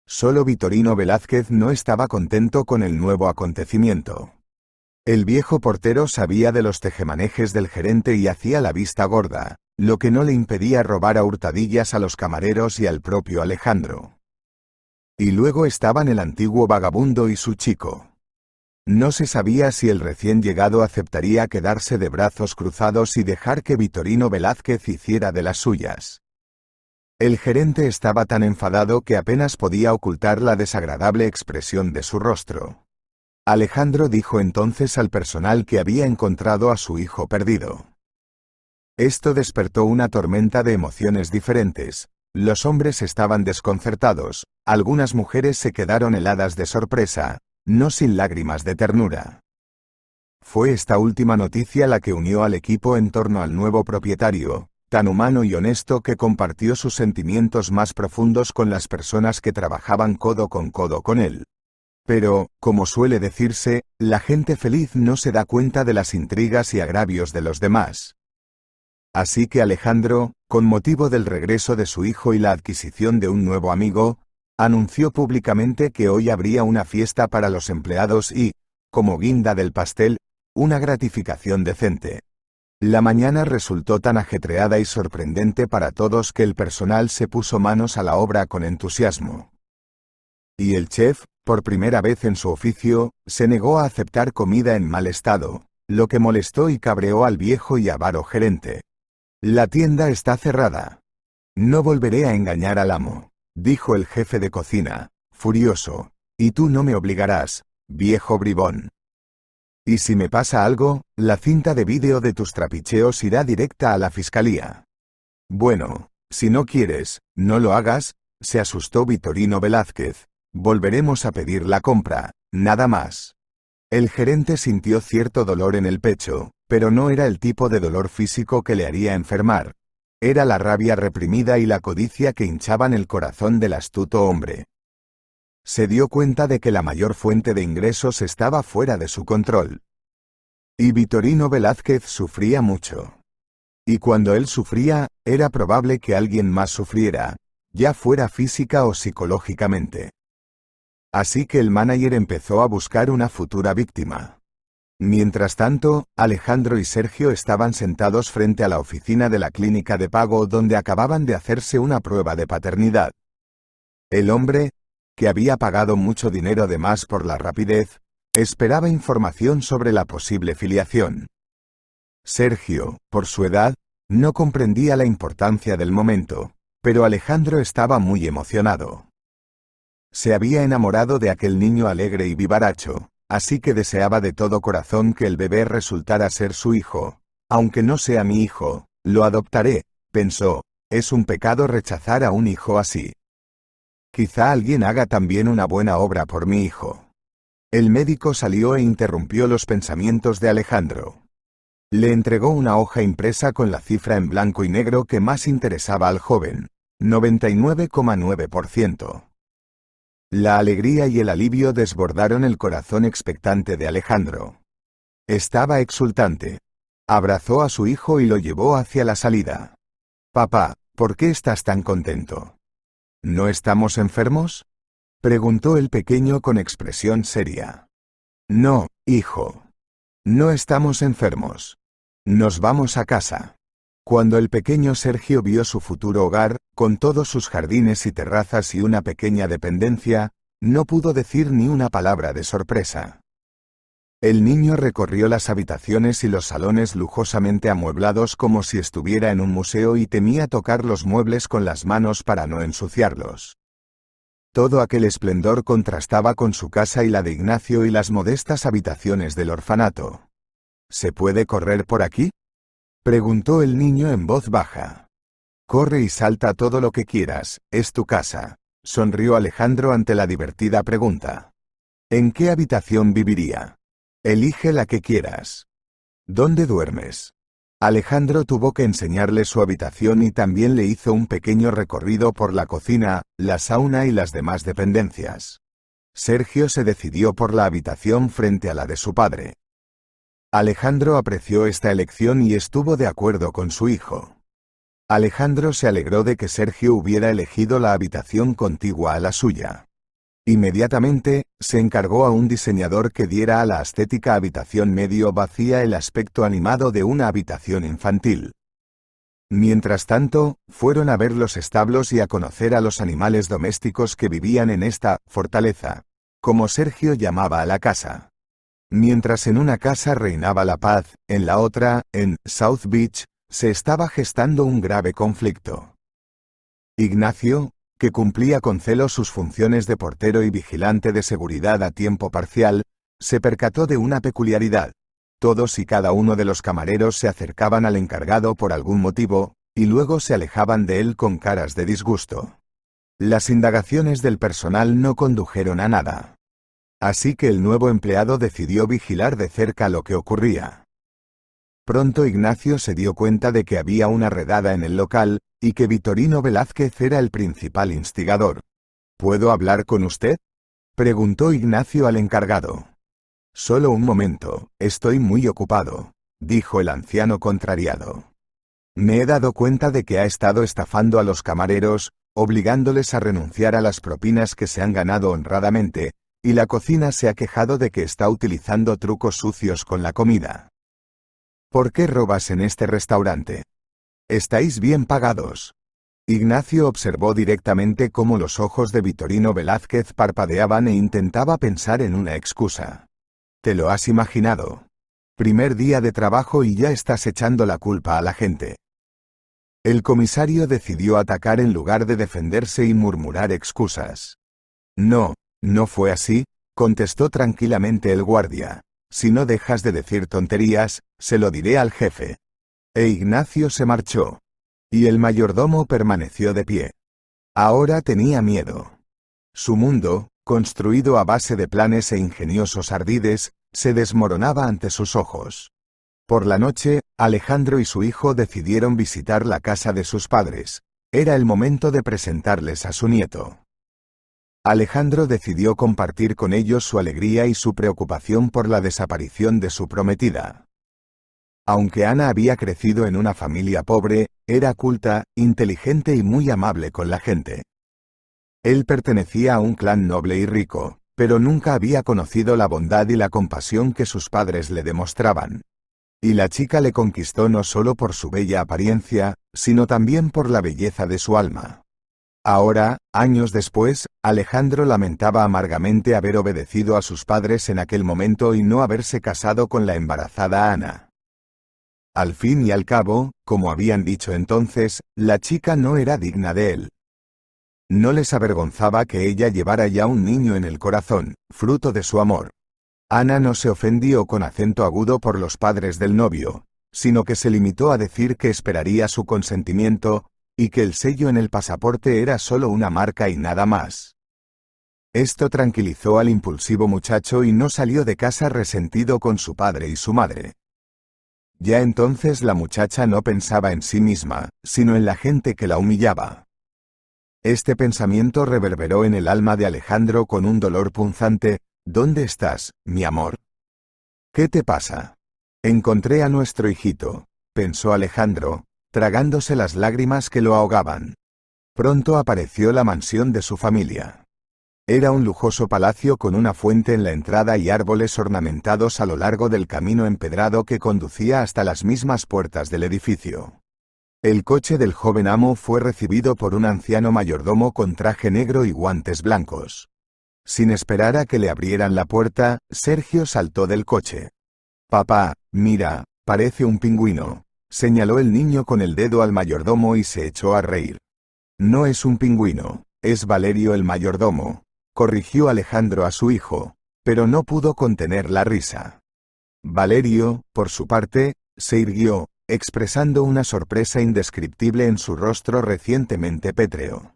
Solo Vitorino Velázquez no estaba contento con el nuevo acontecimiento. El viejo portero sabía de los tejemanejes del gerente y hacía la vista gorda, lo que no le impedía robar a hurtadillas a los camareros y al propio Alejandro. Y luego estaban el antiguo vagabundo y su chico. No se sabía si el recién llegado aceptaría quedarse de brazos cruzados y dejar que Vitorino Velázquez hiciera de las suyas. El gerente estaba tan enfadado que apenas podía ocultar la desagradable expresión de su rostro. Alejandro dijo entonces al personal que había encontrado a su hijo perdido. Esto despertó una tormenta de emociones diferentes. Los hombres estaban desconcertados, algunas mujeres se quedaron heladas de sorpresa, no sin lágrimas de ternura. Fue esta última noticia la que unió al equipo en torno al nuevo propietario, tan humano y honesto que compartió sus sentimientos más profundos con las personas que trabajaban codo con él. Pero, como suele decirse, la gente feliz no se da cuenta de las intrigas y agravios de los demás. Así que Alejandro, con motivo del regreso de su hijo y la adquisición de un nuevo amigo, anunció públicamente que hoy habría una fiesta para los empleados y, como guinda del pastel, una gratificación decente. La mañana resultó tan ajetreada y sorprendente para todos que el personal se puso manos a la obra con entusiasmo. Y el chef, por primera vez en su oficio, se negó a aceptar comida en mal estado, lo que molestó y cabreó al viejo y avaro gerente. «La tienda está cerrada. No volveré a engañar al amo», dijo el jefe de cocina, furioso, «y tú no me obligarás, viejo bribón. Y si me pasa algo, la cinta de vídeo de tus trapicheos irá directa a la fiscalía». «Bueno, si no quieres, no lo hagas», se asustó Vitorino Velázquez. «Volveremos a pedir la compra, nada más». El gerente sintió cierto dolor en el pecho, pero no era el tipo de dolor físico que le haría enfermar. Era la rabia reprimida y la codicia que hinchaban el corazón del astuto hombre. Se dio cuenta de que la mayor fuente de ingresos estaba fuera de su control. Y Vitorino Velázquez sufría mucho. Y cuando él sufría, era probable que alguien más sufriera, ya fuera física o psicológicamente. Así que el manager empezó a buscar una futura víctima. Mientras tanto, Alejandro y Sergio estaban sentados frente a la oficina de la clínica de pago donde acababan de hacerse una prueba de paternidad. El hombre, que había pagado mucho dinero de más por la rapidez, esperaba información sobre la posible filiación. Sergio, por su edad, no comprendía la importancia del momento, pero Alejandro estaba muy emocionado. Se había enamorado de aquel niño alegre y vivaracho, así que deseaba de todo corazón que el bebé resultara ser su hijo. «Aunque no sea mi hijo, lo adoptaré», pensó, «es un pecado rechazar a un hijo así. Quizá alguien haga también una buena obra por mi hijo». El médico salió e interrumpió los pensamientos de Alejandro. Le entregó una hoja impresa con la cifra en blanco y negro que más interesaba al joven, 99,9%. La alegría y el alivio desbordaron el corazón expectante de Alejandro. Estaba exultante. Abrazó a su hijo y lo llevó hacia la salida. «Papá, ¿por qué estás tan contento? ¿No estamos enfermos?», preguntó el pequeño con expresión seria. «No, hijo. No estamos enfermos. Nos vamos a casa». Cuando el pequeño Sergio vio su futuro hogar, con todos sus jardines y terrazas y una pequeña dependencia, no pudo decir ni una palabra de sorpresa. El niño recorrió las habitaciones y los salones lujosamente amueblados como si estuviera en un museo y temía tocar los muebles con las manos para no ensuciarlos. Todo aquel esplendor contrastaba con su casa y la de Ignacio y las modestas habitaciones del orfanato. ¿Se puede correr por aquí?, preguntó el niño en voz baja. Corre y salta todo lo que quieras, es tu casa, sonrió Alejandro ante la divertida pregunta. ¿En qué habitación viviría? Elige la que quieras. ¿Dónde duermes? Alejandro tuvo que enseñarle su habitación y también le hizo un pequeño recorrido por la cocina, la sauna y las demás dependencias. Sergio se decidió por la habitación frente a la de su padre. Alejandro apreció esta elección y estuvo de acuerdo con su hijo. Alejandro se alegró de que Sergio hubiera elegido la habitación contigua a la suya. Inmediatamente, se encargó a un diseñador que diera a la estética habitación medio vacía el aspecto animado de una habitación infantil. Mientras tanto, fueron a ver los establos y a conocer a los animales domésticos que vivían en esta fortaleza, como Sergio llamaba a la casa. Mientras en una casa reinaba la paz, en la otra, en South Beach, se estaba gestando un grave conflicto. Ignacio, que cumplía con celo sus funciones de portero y vigilante de seguridad a tiempo parcial, se percató de una peculiaridad. Todos y cada uno de los camareros se acercaban al encargado por algún motivo, y luego se alejaban de él con caras de disgusto. Las indagaciones del personal no condujeron a nada. Así que el nuevo empleado decidió vigilar de cerca lo que ocurría. Pronto Ignacio se dio cuenta de que había una redada en el local, y que Vitorino Velázquez era el principal instigador. ¿Puedo hablar con usted?, preguntó Ignacio al encargado. Solo un momento, estoy muy ocupado, dijo el anciano contrariado. Me he dado cuenta de que ha estado estafando a los camareros, obligándoles a renunciar a las propinas que se han ganado honradamente, y la cocina se ha quejado de que está utilizando trucos sucios con la comida. ¿Por qué robas en este restaurante? Estáis bien pagados. Ignacio observó directamente cómo los ojos de Vitorino Velázquez parpadeaban e intentaba pensar en una excusa. ¿Te lo has imaginado? Primer día de trabajo y ya estás echando la culpa a la gente. El comisario decidió atacar en lugar de defenderse y murmurar excusas. No, no fue así, contestó tranquilamente el guardia. Si no dejas de decir tonterías, se lo diré al jefe. E Ignacio se marchó. Y el mayordomo permaneció de pie. Ahora tenía miedo. Su mundo, construido a base de planes e ingeniosos ardides, se desmoronaba ante sus ojos. Por la noche, Alejandro y su hijo decidieron visitar la casa de sus padres. Era el momento de presentarles a su nieto. Alejandro decidió compartir con ellos su alegría y su preocupación por la desaparición de su prometida. Aunque Ana había crecido en una familia pobre, era culta, inteligente y muy amable con la gente. Él pertenecía a un clan noble y rico, pero nunca había conocido la bondad y la compasión que sus padres le demostraban. Y la chica le conquistó no solo por su bella apariencia, sino también por la belleza de su alma. Ahora, años después, Alejandro lamentaba amargamente haber obedecido a sus padres en aquel momento y no haberse casado con la embarazada Ana. Al fin y al cabo, como habían dicho entonces, la chica no era digna de él. No les avergonzaba que ella llevara ya un niño en el corazón, fruto de su amor. Ana no se ofendió con acento agudo por los padres del novio, sino que se limitó a decir que esperaría su consentimiento, y que el sello en el pasaporte era solo una marca y nada más. Esto tranquilizó al impulsivo muchacho y no salió de casa resentido con su padre y su madre. Ya entonces la muchacha no pensaba en sí misma, sino en la gente que la humillaba. Este pensamiento reverberó en el alma de Alejandro con un dolor punzante. ¿Dónde estás, mi amor? ¿Qué te pasa? Encontré a nuestro hijito, pensó Alejandro, tragándose las lágrimas que lo ahogaban. Pronto apareció la mansión de su familia. Era un lujoso palacio con una fuente en la entrada y árboles ornamentados a lo largo del camino empedrado que conducía hasta las mismas puertas del edificio. El coche del joven amo fue recibido por un anciano mayordomo con traje negro y guantes blancos. Sin esperar a que le abrieran la puerta, Sergio saltó del coche. «Papá, mira, parece un pingüino», señaló el niño con el dedo al mayordomo y se echó a reír. «No es un pingüino, es Valerio el mayordomo», corrigió Alejandro a su hijo, pero no pudo contener la risa. Valerio, por su parte, se irguió, expresando una sorpresa indescriptible en su rostro recientemente pétreo.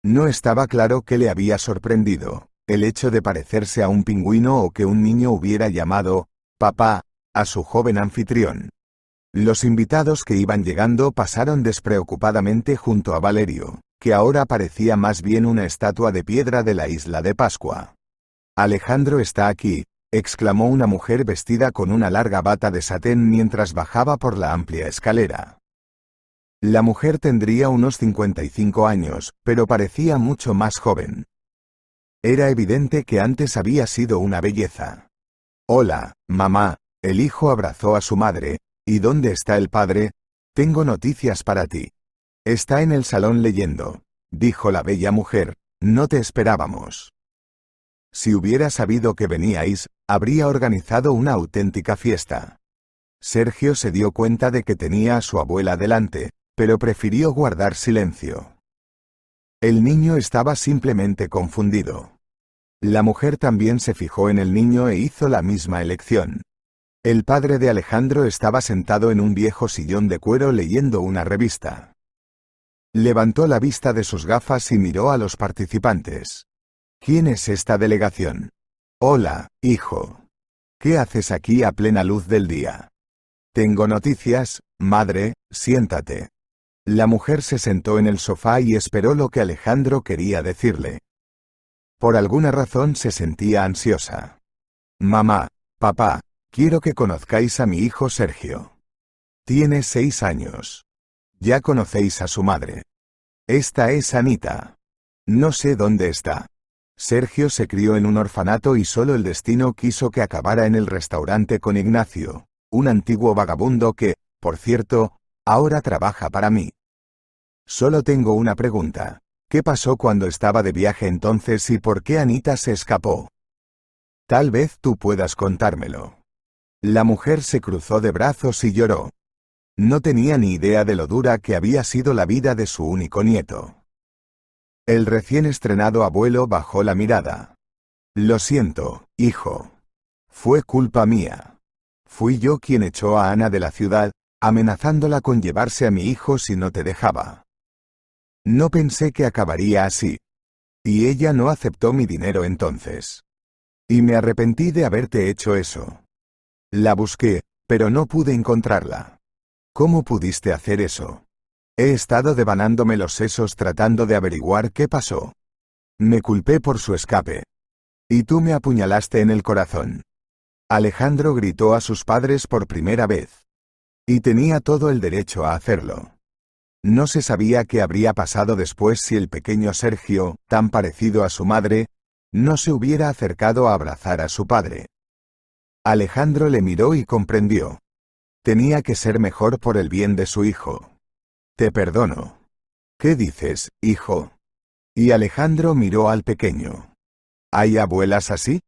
No estaba claro qué le había sorprendido, el hecho de parecerse a un pingüino o que un niño hubiera llamado «papá» a su joven anfitrión. Los invitados que iban llegando pasaron despreocupadamente junto a Valerio, que ahora parecía más bien una estatua de piedra de la isla de Pascua. «Alejandro está aquí», exclamó una mujer vestida con una larga bata de satén mientras bajaba por la amplia escalera. La mujer tendría unos 55 años, pero parecía mucho más joven. Era evidente que antes había sido una belleza. «Hola, mamá», el hijo abrazó a su madre. «¿Y dónde está el padre? Tengo noticias para ti». «Está en el salón leyendo», dijo la bella mujer. «No te esperábamos». Si hubiera sabido que veníais, habría organizado una auténtica fiesta. Sergio se dio cuenta de que tenía a su abuela delante, pero prefirió guardar silencio. El niño estaba simplemente confundido. La mujer también se fijó en el niño e hizo la misma elección. El padre de Alejandro estaba sentado en un viejo sillón de cuero leyendo una revista. Levantó la vista de sus gafas y miró a los participantes. «¿Quién es esta delegación?» «Hola, hijo. ¿Qué haces aquí a plena luz del día?» «Tengo noticias, madre, siéntate». La mujer se sentó en el sofá y esperó lo que Alejandro quería decirle. Por alguna razón se sentía ansiosa. «Mamá, papá, quiero que conozcáis a mi hijo Sergio. Tiene 6 años. Ya conocéis a su madre. Esta es Anita. No sé dónde está». Sergio se crió en un orfanato y solo el destino quiso que acabara en el restaurante con Ignacio, un antiguo vagabundo que, por cierto, ahora trabaja para mí. Solo tengo una pregunta. ¿Qué pasó cuando estaba de viaje entonces y por qué Anita se escapó? Tal vez tú puedas contármelo. La mujer se cruzó de brazos y lloró. No tenía ni idea de lo dura que había sido la vida de su único nieto. El recién estrenado abuelo bajó la mirada. «Lo siento, hijo. Fue culpa mía. Fui yo quien echó a Ana de la ciudad, amenazándola con llevarse a mi hijo si no te dejaba. No pensé que acabaría así. Y ella no aceptó mi dinero entonces. Y me arrepentí de haberte hecho eso. La busqué, pero no pude encontrarla. ¿Cómo pudiste hacer eso? He estado devanándome los sesos tratando de averiguar qué pasó. Me culpé por su escape. Y tú me apuñalaste en el corazón». Alejandro gritó a sus padres por primera vez. Y tenía todo el derecho a hacerlo. No se sabía qué habría pasado después si el pequeño Sergio, tan parecido a su madre, no se hubiera acercado a abrazar a su padre. Alejandro le miró y comprendió. Tenía que ser mejor por el bien de su hijo. «Te perdono». «¿Qué dices, hijo?» Y Alejandro miró al pequeño. «¿Hay abuelas así?»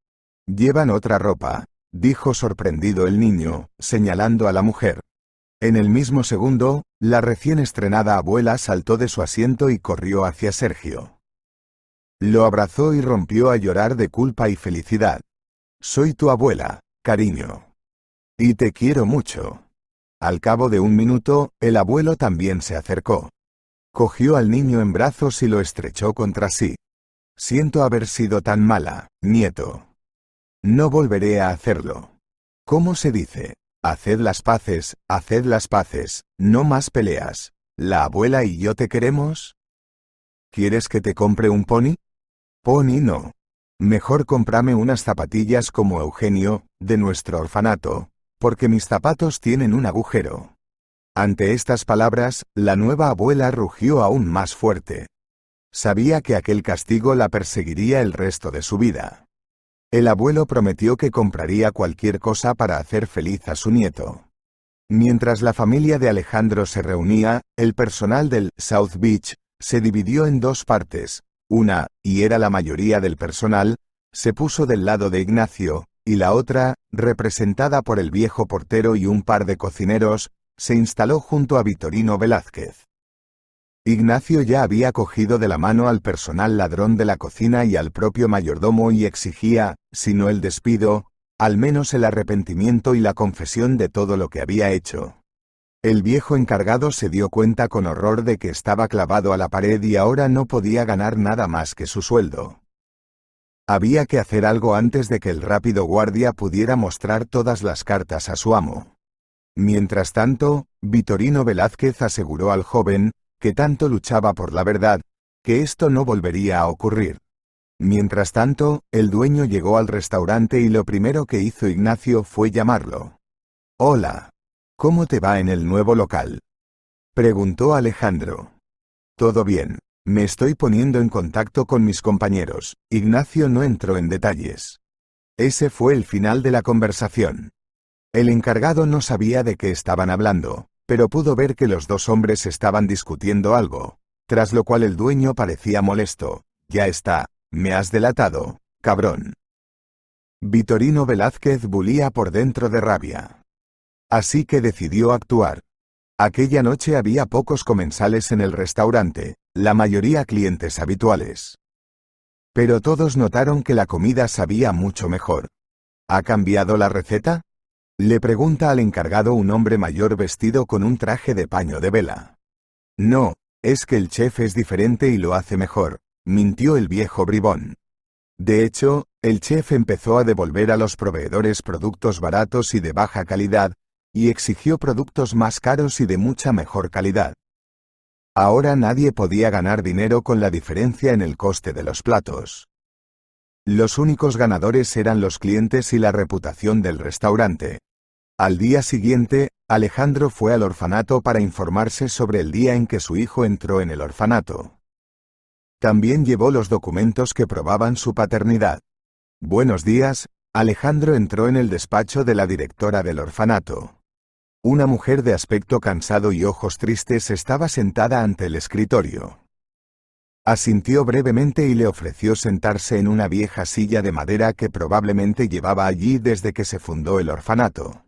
«Llevan otra ropa», dijo sorprendido el niño, señalando a la mujer. En el mismo segundo, la recién estrenada abuela saltó de su asiento y corrió hacia Sergio. Lo abrazó y rompió a llorar de culpa y felicidad. «Soy tu abuela, cariño. Y te quiero mucho». Al cabo de un minuto, el abuelo también se acercó. Cogió al niño en brazos y lo estrechó contra sí. «Siento haber sido tan mala, nieto. No volveré a hacerlo. ¿Cómo se dice? Haced las paces, no más peleas. ¿La abuela y yo te queremos? ¿Quieres que te compre un pony?» «Pony no. Mejor cómprame unas zapatillas como Eugenio, de nuestro orfanato, porque mis zapatos tienen un agujero». Ante estas palabras, la nueva abuela rugió aún más fuerte. Sabía que aquel castigo la perseguiría el resto de su vida. El abuelo prometió que compraría cualquier cosa para hacer feliz a su nieto. Mientras la familia de Alejandro se reunía, el personal del South Beach se dividió en dos partes. Una, y era la mayoría del personal, se puso del lado de Ignacio, y la otra, representada por el viejo portero y un par de cocineros, se instaló junto a Vitorino Velázquez. Ignacio ya había cogido de la mano al personal ladrón de la cocina y al propio mayordomo y exigía, si no el despido, al menos el arrepentimiento y la confesión de todo lo que había hecho. El viejo encargado se dio cuenta con horror de que estaba clavado a la pared y ahora no podía ganar nada más que su sueldo. Había que hacer algo antes de que el rápido guardia pudiera mostrar todas las cartas a su amo. Mientras tanto, Vitorino Velázquez aseguró al joven, que tanto luchaba por la verdad, que esto no volvería a ocurrir. Mientras tanto, el dueño llegó al restaurante y lo primero que hizo Ignacio fue llamarlo. «Hola. ¿Cómo te va en el nuevo local?», preguntó Alejandro. «Todo bien. Me estoy poniendo en contacto con mis compañeros». Ignacio no entró en detalles. Ese fue el final de la conversación. El encargado no sabía de qué estaban hablando, pero pudo ver que los dos hombres estaban discutiendo algo, tras lo cual el dueño parecía molesto. «Ya está, me has delatado, cabrón». Vitorino Velázquez bulía por dentro de rabia. Así que decidió actuar. Aquella noche había pocos comensales en el restaurante, la mayoría clientes habituales. Pero todos notaron que la comida sabía mucho mejor. ¿Ha cambiado la receta?, le pregunta al encargado un hombre mayor vestido con un traje de paño de vela. «No, es que el chef es diferente y lo hace mejor», mintió el viejo bribón. De hecho, el chef empezó a devolver a los proveedores productos baratos y de baja calidad, y exigió productos más caros y de mucha mejor calidad. Ahora nadie podía ganar dinero con la diferencia en el coste de los platos. Los únicos ganadores eran los clientes y la reputación del restaurante. Al día siguiente, Alejandro fue al orfanato para informarse sobre el día en que su hijo entró en el orfanato. También llevó los documentos que probaban su paternidad. «Buenos días», Alejandro entró en el despacho de la directora del orfanato. Una mujer de aspecto cansado y ojos tristes estaba sentada ante el escritorio. Asintió brevemente y le ofreció sentarse en una vieja silla de madera que probablemente llevaba allí desde que se fundó el orfanato.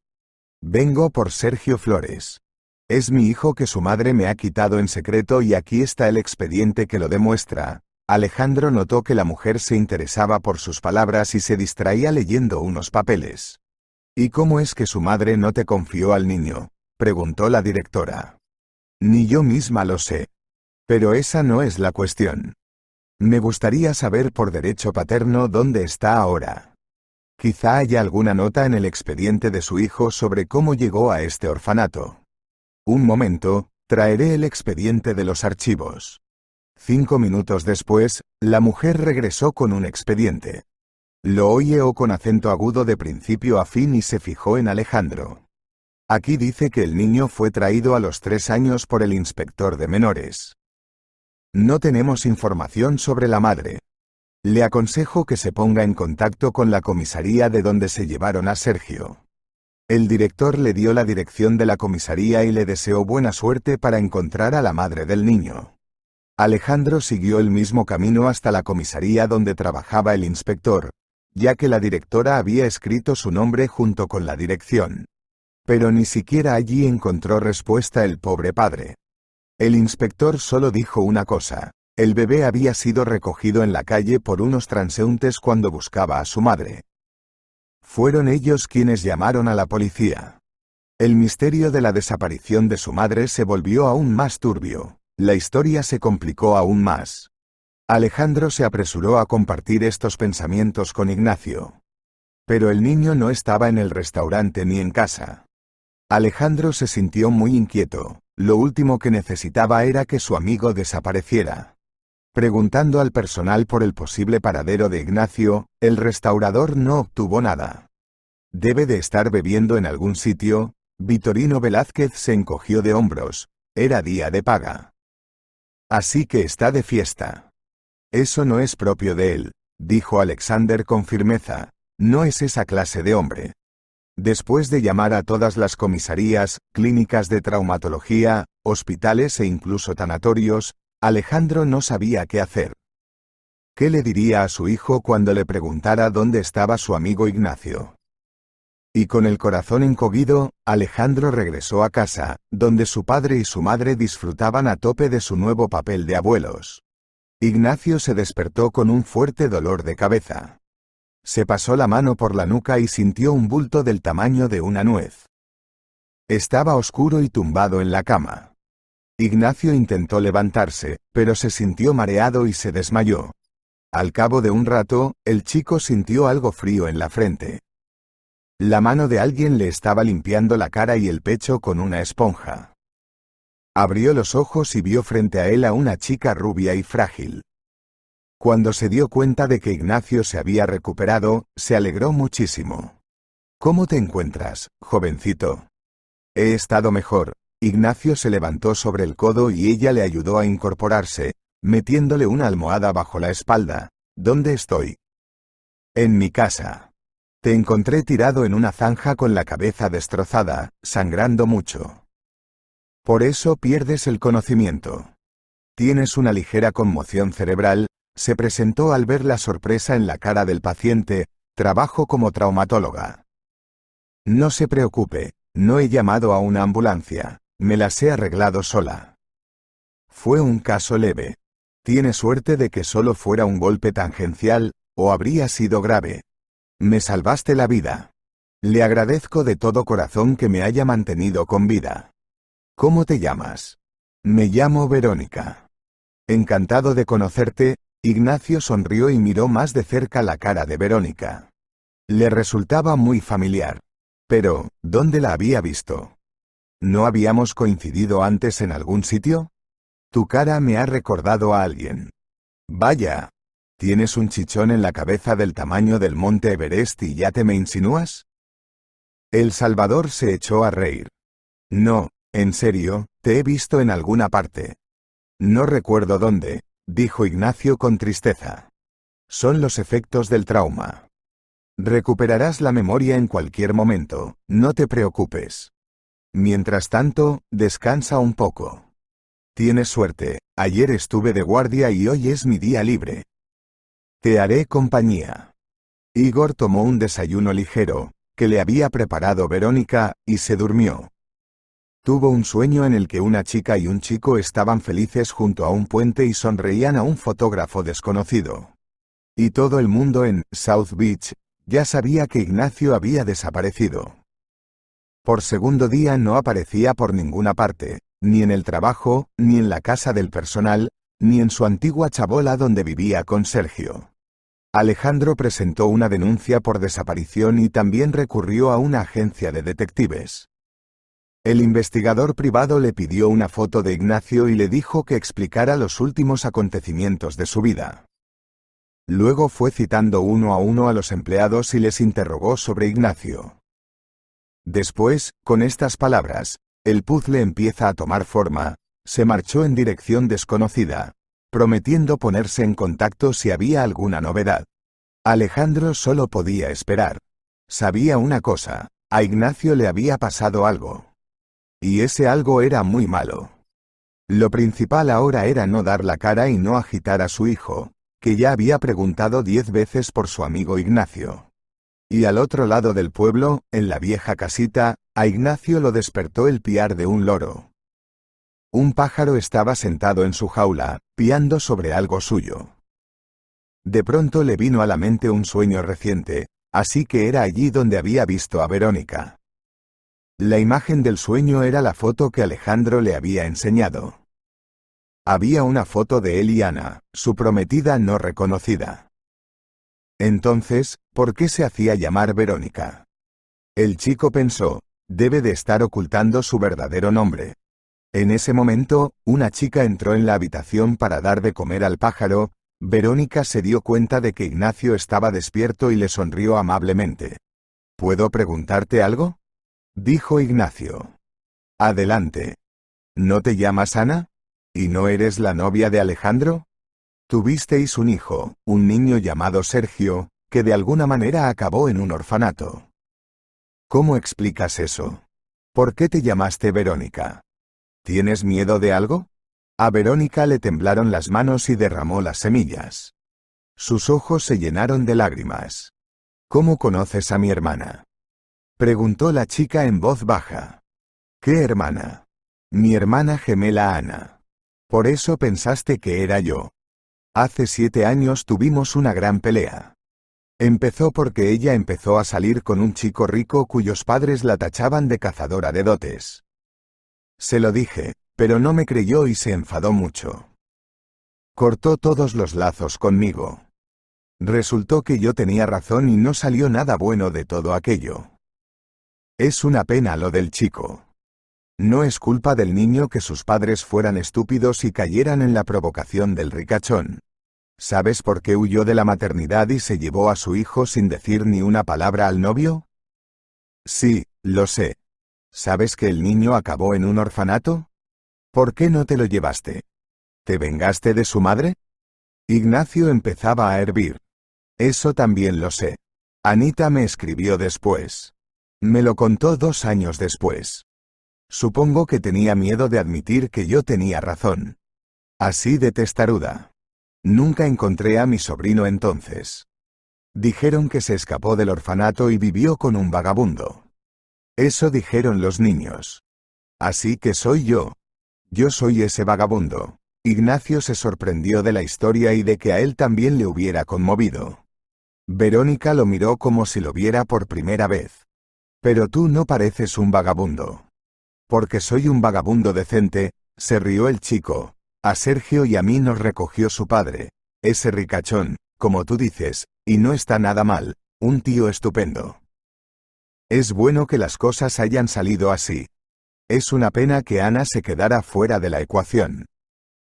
«Vengo por Sergio Flores. Es mi hijo que su madre me ha quitado en secreto y aquí está el expediente que lo demuestra». Alejandro notó que la mujer se interesaba por sus palabras y se distraía leyendo unos papeles. «¿Y cómo es que su madre no te confió al niño?», preguntó la directora. «Ni yo misma lo sé. Pero esa no es la cuestión. Me gustaría saber por derecho paterno dónde está ahora. Quizá haya alguna nota en el expediente de su hijo sobre cómo llegó a este orfanato». «Un momento, traeré el expediente de los archivos». 5 minutos después, la mujer regresó con un expediente. Lo oyó con acento agudo de principio a fin y se fijó en Alejandro. «Aquí dice que el niño fue traído a los 3 años por el inspector de menores. No tenemos información sobre la madre. Le aconsejo que se ponga en contacto con la comisaría de donde se llevaron a Sergio». El director le dio la dirección de la comisaría y le deseó buena suerte para encontrar a la madre del niño. Alejandro siguió el mismo camino hasta la comisaría donde trabajaba el inspector, ya que la directora había escrito su nombre junto con la dirección. Pero ni siquiera allí encontró respuesta el pobre padre. El inspector solo dijo una cosa: el bebé había sido recogido en la calle por unos transeúntes cuando buscaba a su madre. Fueron ellos quienes llamaron a la policía. El misterio de la desaparición de su madre se volvió aún más turbio. La historia se complicó aún más. Alejandro se apresuró a compartir estos pensamientos con Ignacio. Pero el niño no estaba en el restaurante ni en casa. Alejandro se sintió muy inquieto. Lo último que necesitaba era que su amigo desapareciera. Preguntando al personal por el posible paradero de Ignacio, el restaurador no obtuvo nada. «Debe de estar bebiendo en algún sitio». Vitorino Velázquez se encogió de hombros. Era día de paga. «Así que está de fiesta». «Eso no es propio de él», dijo Alexander con firmeza. «No es esa clase de hombre». Después de llamar a todas las comisarías, clínicas de traumatología, hospitales e incluso tanatorios, Alejandro no sabía qué hacer. ¿Qué le diría a su hijo cuando le preguntara dónde estaba su amigo Ignacio? Y con el corazón encogido, Alejandro regresó a casa, donde su padre y su madre disfrutaban a tope de su nuevo papel de abuelos. Ignacio se despertó con un fuerte dolor de cabeza. Se pasó la mano por la nuca y sintió un bulto del tamaño de una nuez. Estaba oscuro y tumbado en la cama. Ignacio intentó levantarse, pero se sintió mareado y se desmayó. Al cabo de un rato, el chico sintió algo frío en la frente. La mano de alguien le estaba limpiando la cara y el pecho con una esponja. Abrió los ojos y vio frente a él a una chica rubia y frágil. Cuando se dio cuenta de que Ignacio se había recuperado, se alegró muchísimo. ¿Cómo te encuentras, jovencito? He estado mejor. Ignacio se levantó sobre el codo y ella le ayudó a incorporarse, metiéndole una almohada bajo la espalda. ¿Dónde estoy? En mi casa. Te encontré tirado en una zanja con la cabeza destrozada, sangrando mucho. Por eso pierdes el conocimiento. Tienes una ligera conmoción cerebral. Se presentó al ver la sorpresa en la cara del paciente. Trabajo como traumatóloga. No se preocupe, no he llamado a una ambulancia, me las he arreglado sola. Fue un caso leve. Tiene suerte de que solo fuera un golpe tangencial, o habría sido grave. Me salvaste la vida. Le agradezco de todo corazón que me haya mantenido con vida. ¿Cómo te llamas? Me llamo Verónica. Encantado de conocerte. Ignacio sonrió y miró más de cerca la cara de Verónica. Le resultaba muy familiar. Pero, ¿dónde la había visto? ¿No habíamos coincidido antes en algún sitio? Tu cara me ha recordado a alguien. Vaya. ¿Tienes un chichón en la cabeza del tamaño del monte Everest y ya te me insinúas? El Salvador se echó a reír. No, en serio, te he visto en alguna parte. No recuerdo dónde, dijo Ignacio con tristeza. Son los efectos del trauma. Recuperarás la memoria en cualquier momento, no te preocupes. Mientras tanto, descansa un poco. Tienes suerte, ayer estuve de guardia y hoy es mi día libre. Te haré compañía. Igor tomó un desayuno ligero, que le había preparado Verónica, y se durmió. Tuvo un sueño en el que una chica y un chico estaban felices junto a un puente y sonreían a un fotógrafo desconocido. Y todo el mundo en South Beach ya sabía que Ignacio había desaparecido. Por segundo día no aparecía por ninguna parte, ni en el trabajo, ni en la casa del personal, ni en su antigua chabola donde vivía con Sergio. Alejandro presentó una denuncia por desaparición y también recurrió a una agencia de detectives. El investigador privado le pidió una foto de Ignacio y le dijo que explicara los últimos acontecimientos de su vida. Luego fue citando uno a uno a los empleados y les interrogó sobre Ignacio. Después, con estas palabras, el puzzle empieza a tomar forma, se marchó en dirección desconocida, prometiendo ponerse en contacto si había alguna novedad. Alejandro solo podía esperar. Sabía una cosa, a Ignacio le había pasado algo. Y ese algo era muy malo. Lo principal ahora era no dar la cara y no agitar a su hijo, que ya había preguntado 10 veces por su amigo Ignacio. Y al otro lado del pueblo, en la vieja casita, a Ignacio lo despertó el piar de un loro. Un pájaro estaba sentado en su jaula, piando sobre algo suyo. De pronto le vino a la mente un sueño reciente, así que era allí donde había visto a Verónica. La imagen del sueño era la foto que Alejandro le había enseñado. Había una foto de él y Ana, su prometida no reconocida. Entonces, ¿por qué se hacía llamar Verónica? El chico pensó, debe de estar ocultando su verdadero nombre. En ese momento, una chica entró en la habitación para dar de comer al pájaro. Verónica se dio cuenta de que Ignacio estaba despierto y le sonrió amablemente. ¿Puedo preguntarte algo?, dijo Ignacio. Adelante. ¿No te llamas Ana? ¿Y no eres la novia de Alejandro? Tuvisteis un hijo, un niño llamado Sergio, que de alguna manera acabó en un orfanato. ¿Cómo explicas eso? ¿Por qué te llamaste Verónica? ¿Tienes miedo de algo? A Verónica le temblaron las manos y derramó las semillas. Sus ojos se llenaron de lágrimas. ¿Cómo conoces a mi hermana? Preguntó la chica en voz baja. ¿Qué hermana? Mi hermana gemela Ana. Por eso pensaste que era yo. Hace 7 años tuvimos una gran pelea. Empezó porque ella empezó a salir con un chico rico cuyos padres la tachaban de cazadora de dotes. Se lo dije, pero no me creyó y se enfadó mucho. Cortó todos los lazos conmigo. Resultó que yo tenía razón y no salió nada bueno de todo aquello. Es una pena lo del chico. No es culpa del niño que sus padres fueran estúpidos y cayeran en la provocación del ricachón. ¿Sabes por qué huyó de la maternidad y se llevó a su hijo sin decir ni una palabra al novio? Sí, lo sé. ¿Sabes que el niño acabó en un orfanato? ¿Por qué no te lo llevaste? ¿Te vengaste de su madre? Ignacio empezaba a hervir. Eso también lo sé. Anita me escribió después. Me lo contó 2 años después. Supongo que tenía miedo de admitir que yo tenía razón. Así de testaruda. Nunca encontré a mi sobrino entonces. Dijeron que se escapó del orfanato y vivió con un vagabundo. Eso dijeron los niños. Así que soy yo. Yo soy ese vagabundo. Ignacio se sorprendió de la historia y de que a él también le hubiera conmovido. Verónica lo miró como si lo viera por primera vez. Pero tú no pareces un vagabundo. Porque soy un vagabundo decente, se rió el chico. A Sergio y a mí nos recogió su padre. Ese ricachón, como tú dices, y no está nada mal, un tío estupendo. Es bueno que las cosas hayan salido así. Es una pena que Ana se quedara fuera de la ecuación.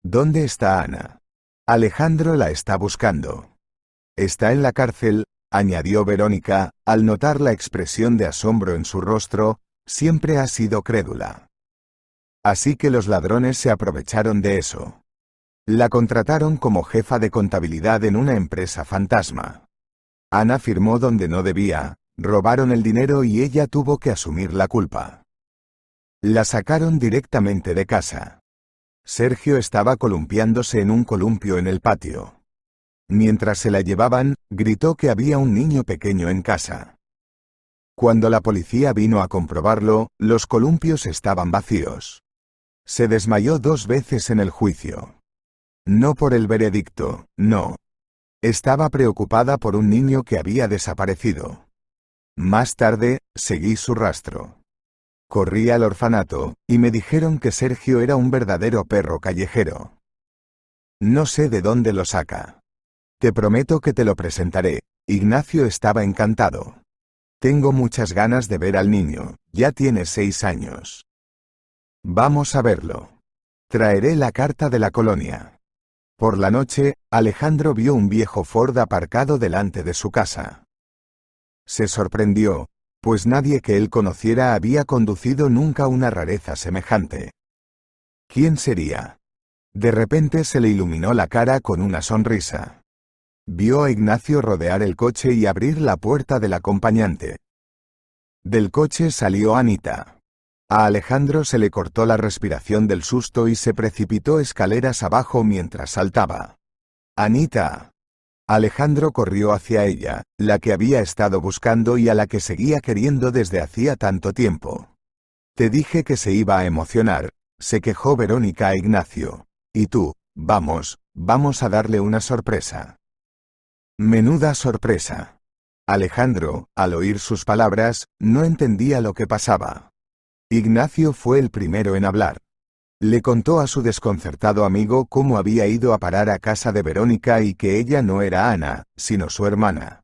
¿Dónde está Ana? Alejandro la está buscando. Está en la cárcel, añadió Verónica, al notar la expresión de asombro en su rostro, siempre ha sido crédula. Así que los ladrones se aprovecharon de eso. La contrataron como jefa de contabilidad en una empresa fantasma. Ana firmó donde no debía, robaron el dinero y ella tuvo que asumir la culpa. La sacaron directamente de casa. Sergio estaba columpiándose en un columpio en el patio. Mientras se la llevaban, gritó que había un niño pequeño en casa. Cuando la policía vino a comprobarlo, los columpios estaban vacíos. Se desmayó 2 veces en el juicio. No por el veredicto, no. Estaba preocupada por un niño que había desaparecido. Más tarde, seguí su rastro. Corrí al orfanato, y me dijeron que Sergio era un verdadero perro callejero. No sé de dónde lo saca. Te prometo que te lo presentaré. Ignacio estaba encantado. Tengo muchas ganas de ver al niño, ya tiene 6 años. Vamos a verlo. Traeré la carta de la colonia. Por la noche, Alejandro vio un viejo Ford aparcado delante de su casa. Se sorprendió, pues nadie que él conociera había conducido nunca una rareza semejante. ¿Quién sería? De repente se le iluminó la cara con una sonrisa. Vio a Ignacio rodear el coche y abrir la puerta del acompañante. Del coche salió Anita. A Alejandro se le cortó la respiración del susto y se precipitó escaleras abajo mientras saltaba. ¡Anita! Alejandro corrió hacia ella, la que había estado buscando y a la que seguía queriendo desde hacía tanto tiempo. Te dije que se iba a emocionar, se quejó Verónica a Ignacio. Y tú, vamos a darle una sorpresa. Menuda sorpresa. Alejandro, al oír sus palabras, no entendía lo que pasaba. Ignacio fue el primero en hablar. Le contó a su desconcertado amigo cómo había ido a parar a casa de Verónica y que ella no era Ana, sino su hermana.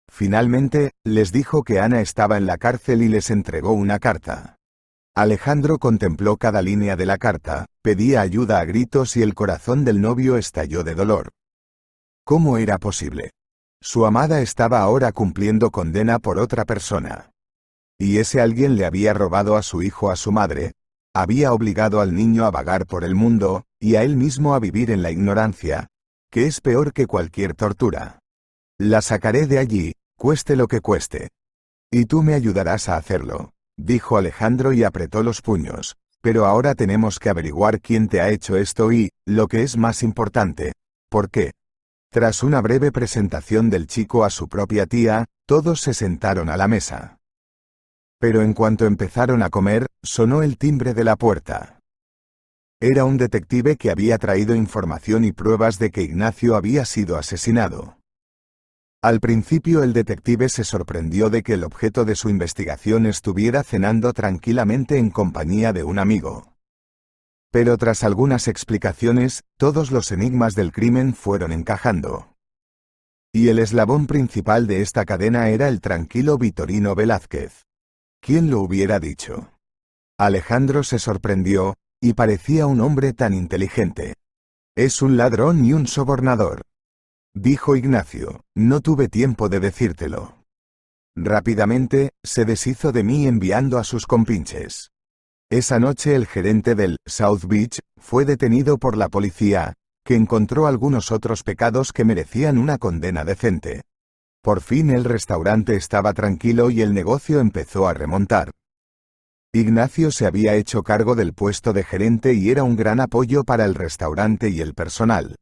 Finalmente, les dijo que Ana estaba en la cárcel y les entregó una carta. Alejandro contempló cada línea de la carta, pedía ayuda a gritos y el corazón del novio estalló de dolor. ¿Cómo era posible? Su amada estaba ahora cumpliendo condena por otra persona. Y ese alguien le había robado a su hijo a su madre, había obligado al niño a vagar por el mundo, y a él mismo a vivir en la ignorancia, que es peor que cualquier tortura. La sacaré de allí, cueste lo que cueste. Y tú me ayudarás a hacerlo, dijo Alejandro y apretó los puños. Pero ahora tenemos que averiguar quién te ha hecho esto y, lo que es más importante, ¿por qué? Tras una breve presentación del chico a su propia tía, todos se sentaron a la mesa. Pero en cuanto empezaron a comer, sonó el timbre de la puerta. Era un detective que había traído información y pruebas de que Ignacio había sido asesinado. Al principio el detective se sorprendió de que el objeto de su investigación estuviera cenando tranquilamente en compañía de un amigo. Pero tras algunas explicaciones, todos los enigmas del crimen fueron encajando. Y el eslabón principal de esta cadena era el tranquilo Vitorino Velázquez. ¿Quién lo hubiera dicho? Alejandro se sorprendió, y parecía un hombre tan inteligente. Es un ladrón y un sobornador, dijo Ignacio. No tuve tiempo de decírtelo. Rápidamente, se deshizo de mí enviando a sus compinches. Esa noche el gerente del South Beach fue detenido por la policía, que encontró algunos otros pecados que merecían una condena decente. Por fin el restaurante estaba tranquilo y el negocio empezó a remontar. Ignacio se había hecho cargo del puesto de gerente y era un gran apoyo para el restaurante y el personal.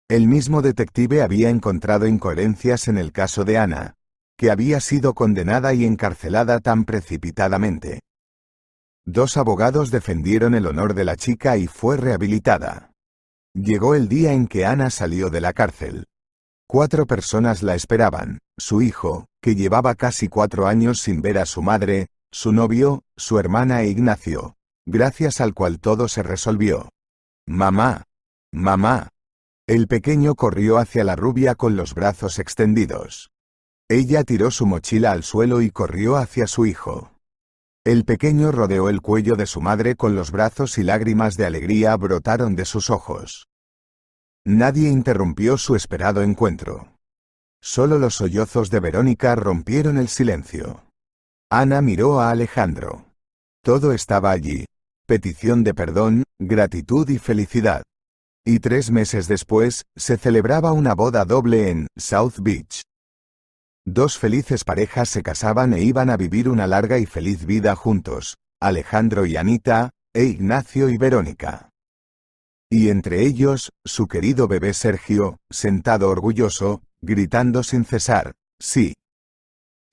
El mismo detective había encontrado incoherencias en el caso de Ana, que había sido condenada y encarcelada tan precipitadamente. 2 abogados defendieron el honor de la chica y fue rehabilitada. Llegó el día en que Ana salió de la cárcel. 4 personas la esperaban: su hijo, que llevaba casi 4 años sin ver a su madre, su novio, su hermana e Ignacio, gracias al cual todo se resolvió. Mamá. Mamá. El pequeño corrió hacia la rubia con los brazos extendidos. Ella tiró su mochila al suelo y corrió hacia su hijo. El pequeño rodeó el cuello de su madre con los brazos y lágrimas de alegría brotaron de sus ojos. Nadie interrumpió su esperado encuentro. Solo los sollozos de Verónica rompieron el silencio. Ana miró a Alejandro. Todo estaba allí: petición de perdón, gratitud y felicidad. Y 3 meses después, se celebraba una boda doble en South Beach. 2 felices parejas se casaban e iban a vivir una larga y feliz vida juntos: Alejandro y Anita, e Ignacio y Verónica. Y entre ellos, su querido bebé Sergio, sentado orgulloso, gritando sin cesar: sí.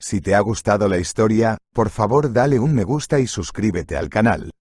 Si te ha gustado la historia, por favor dale un me gusta y suscríbete al canal.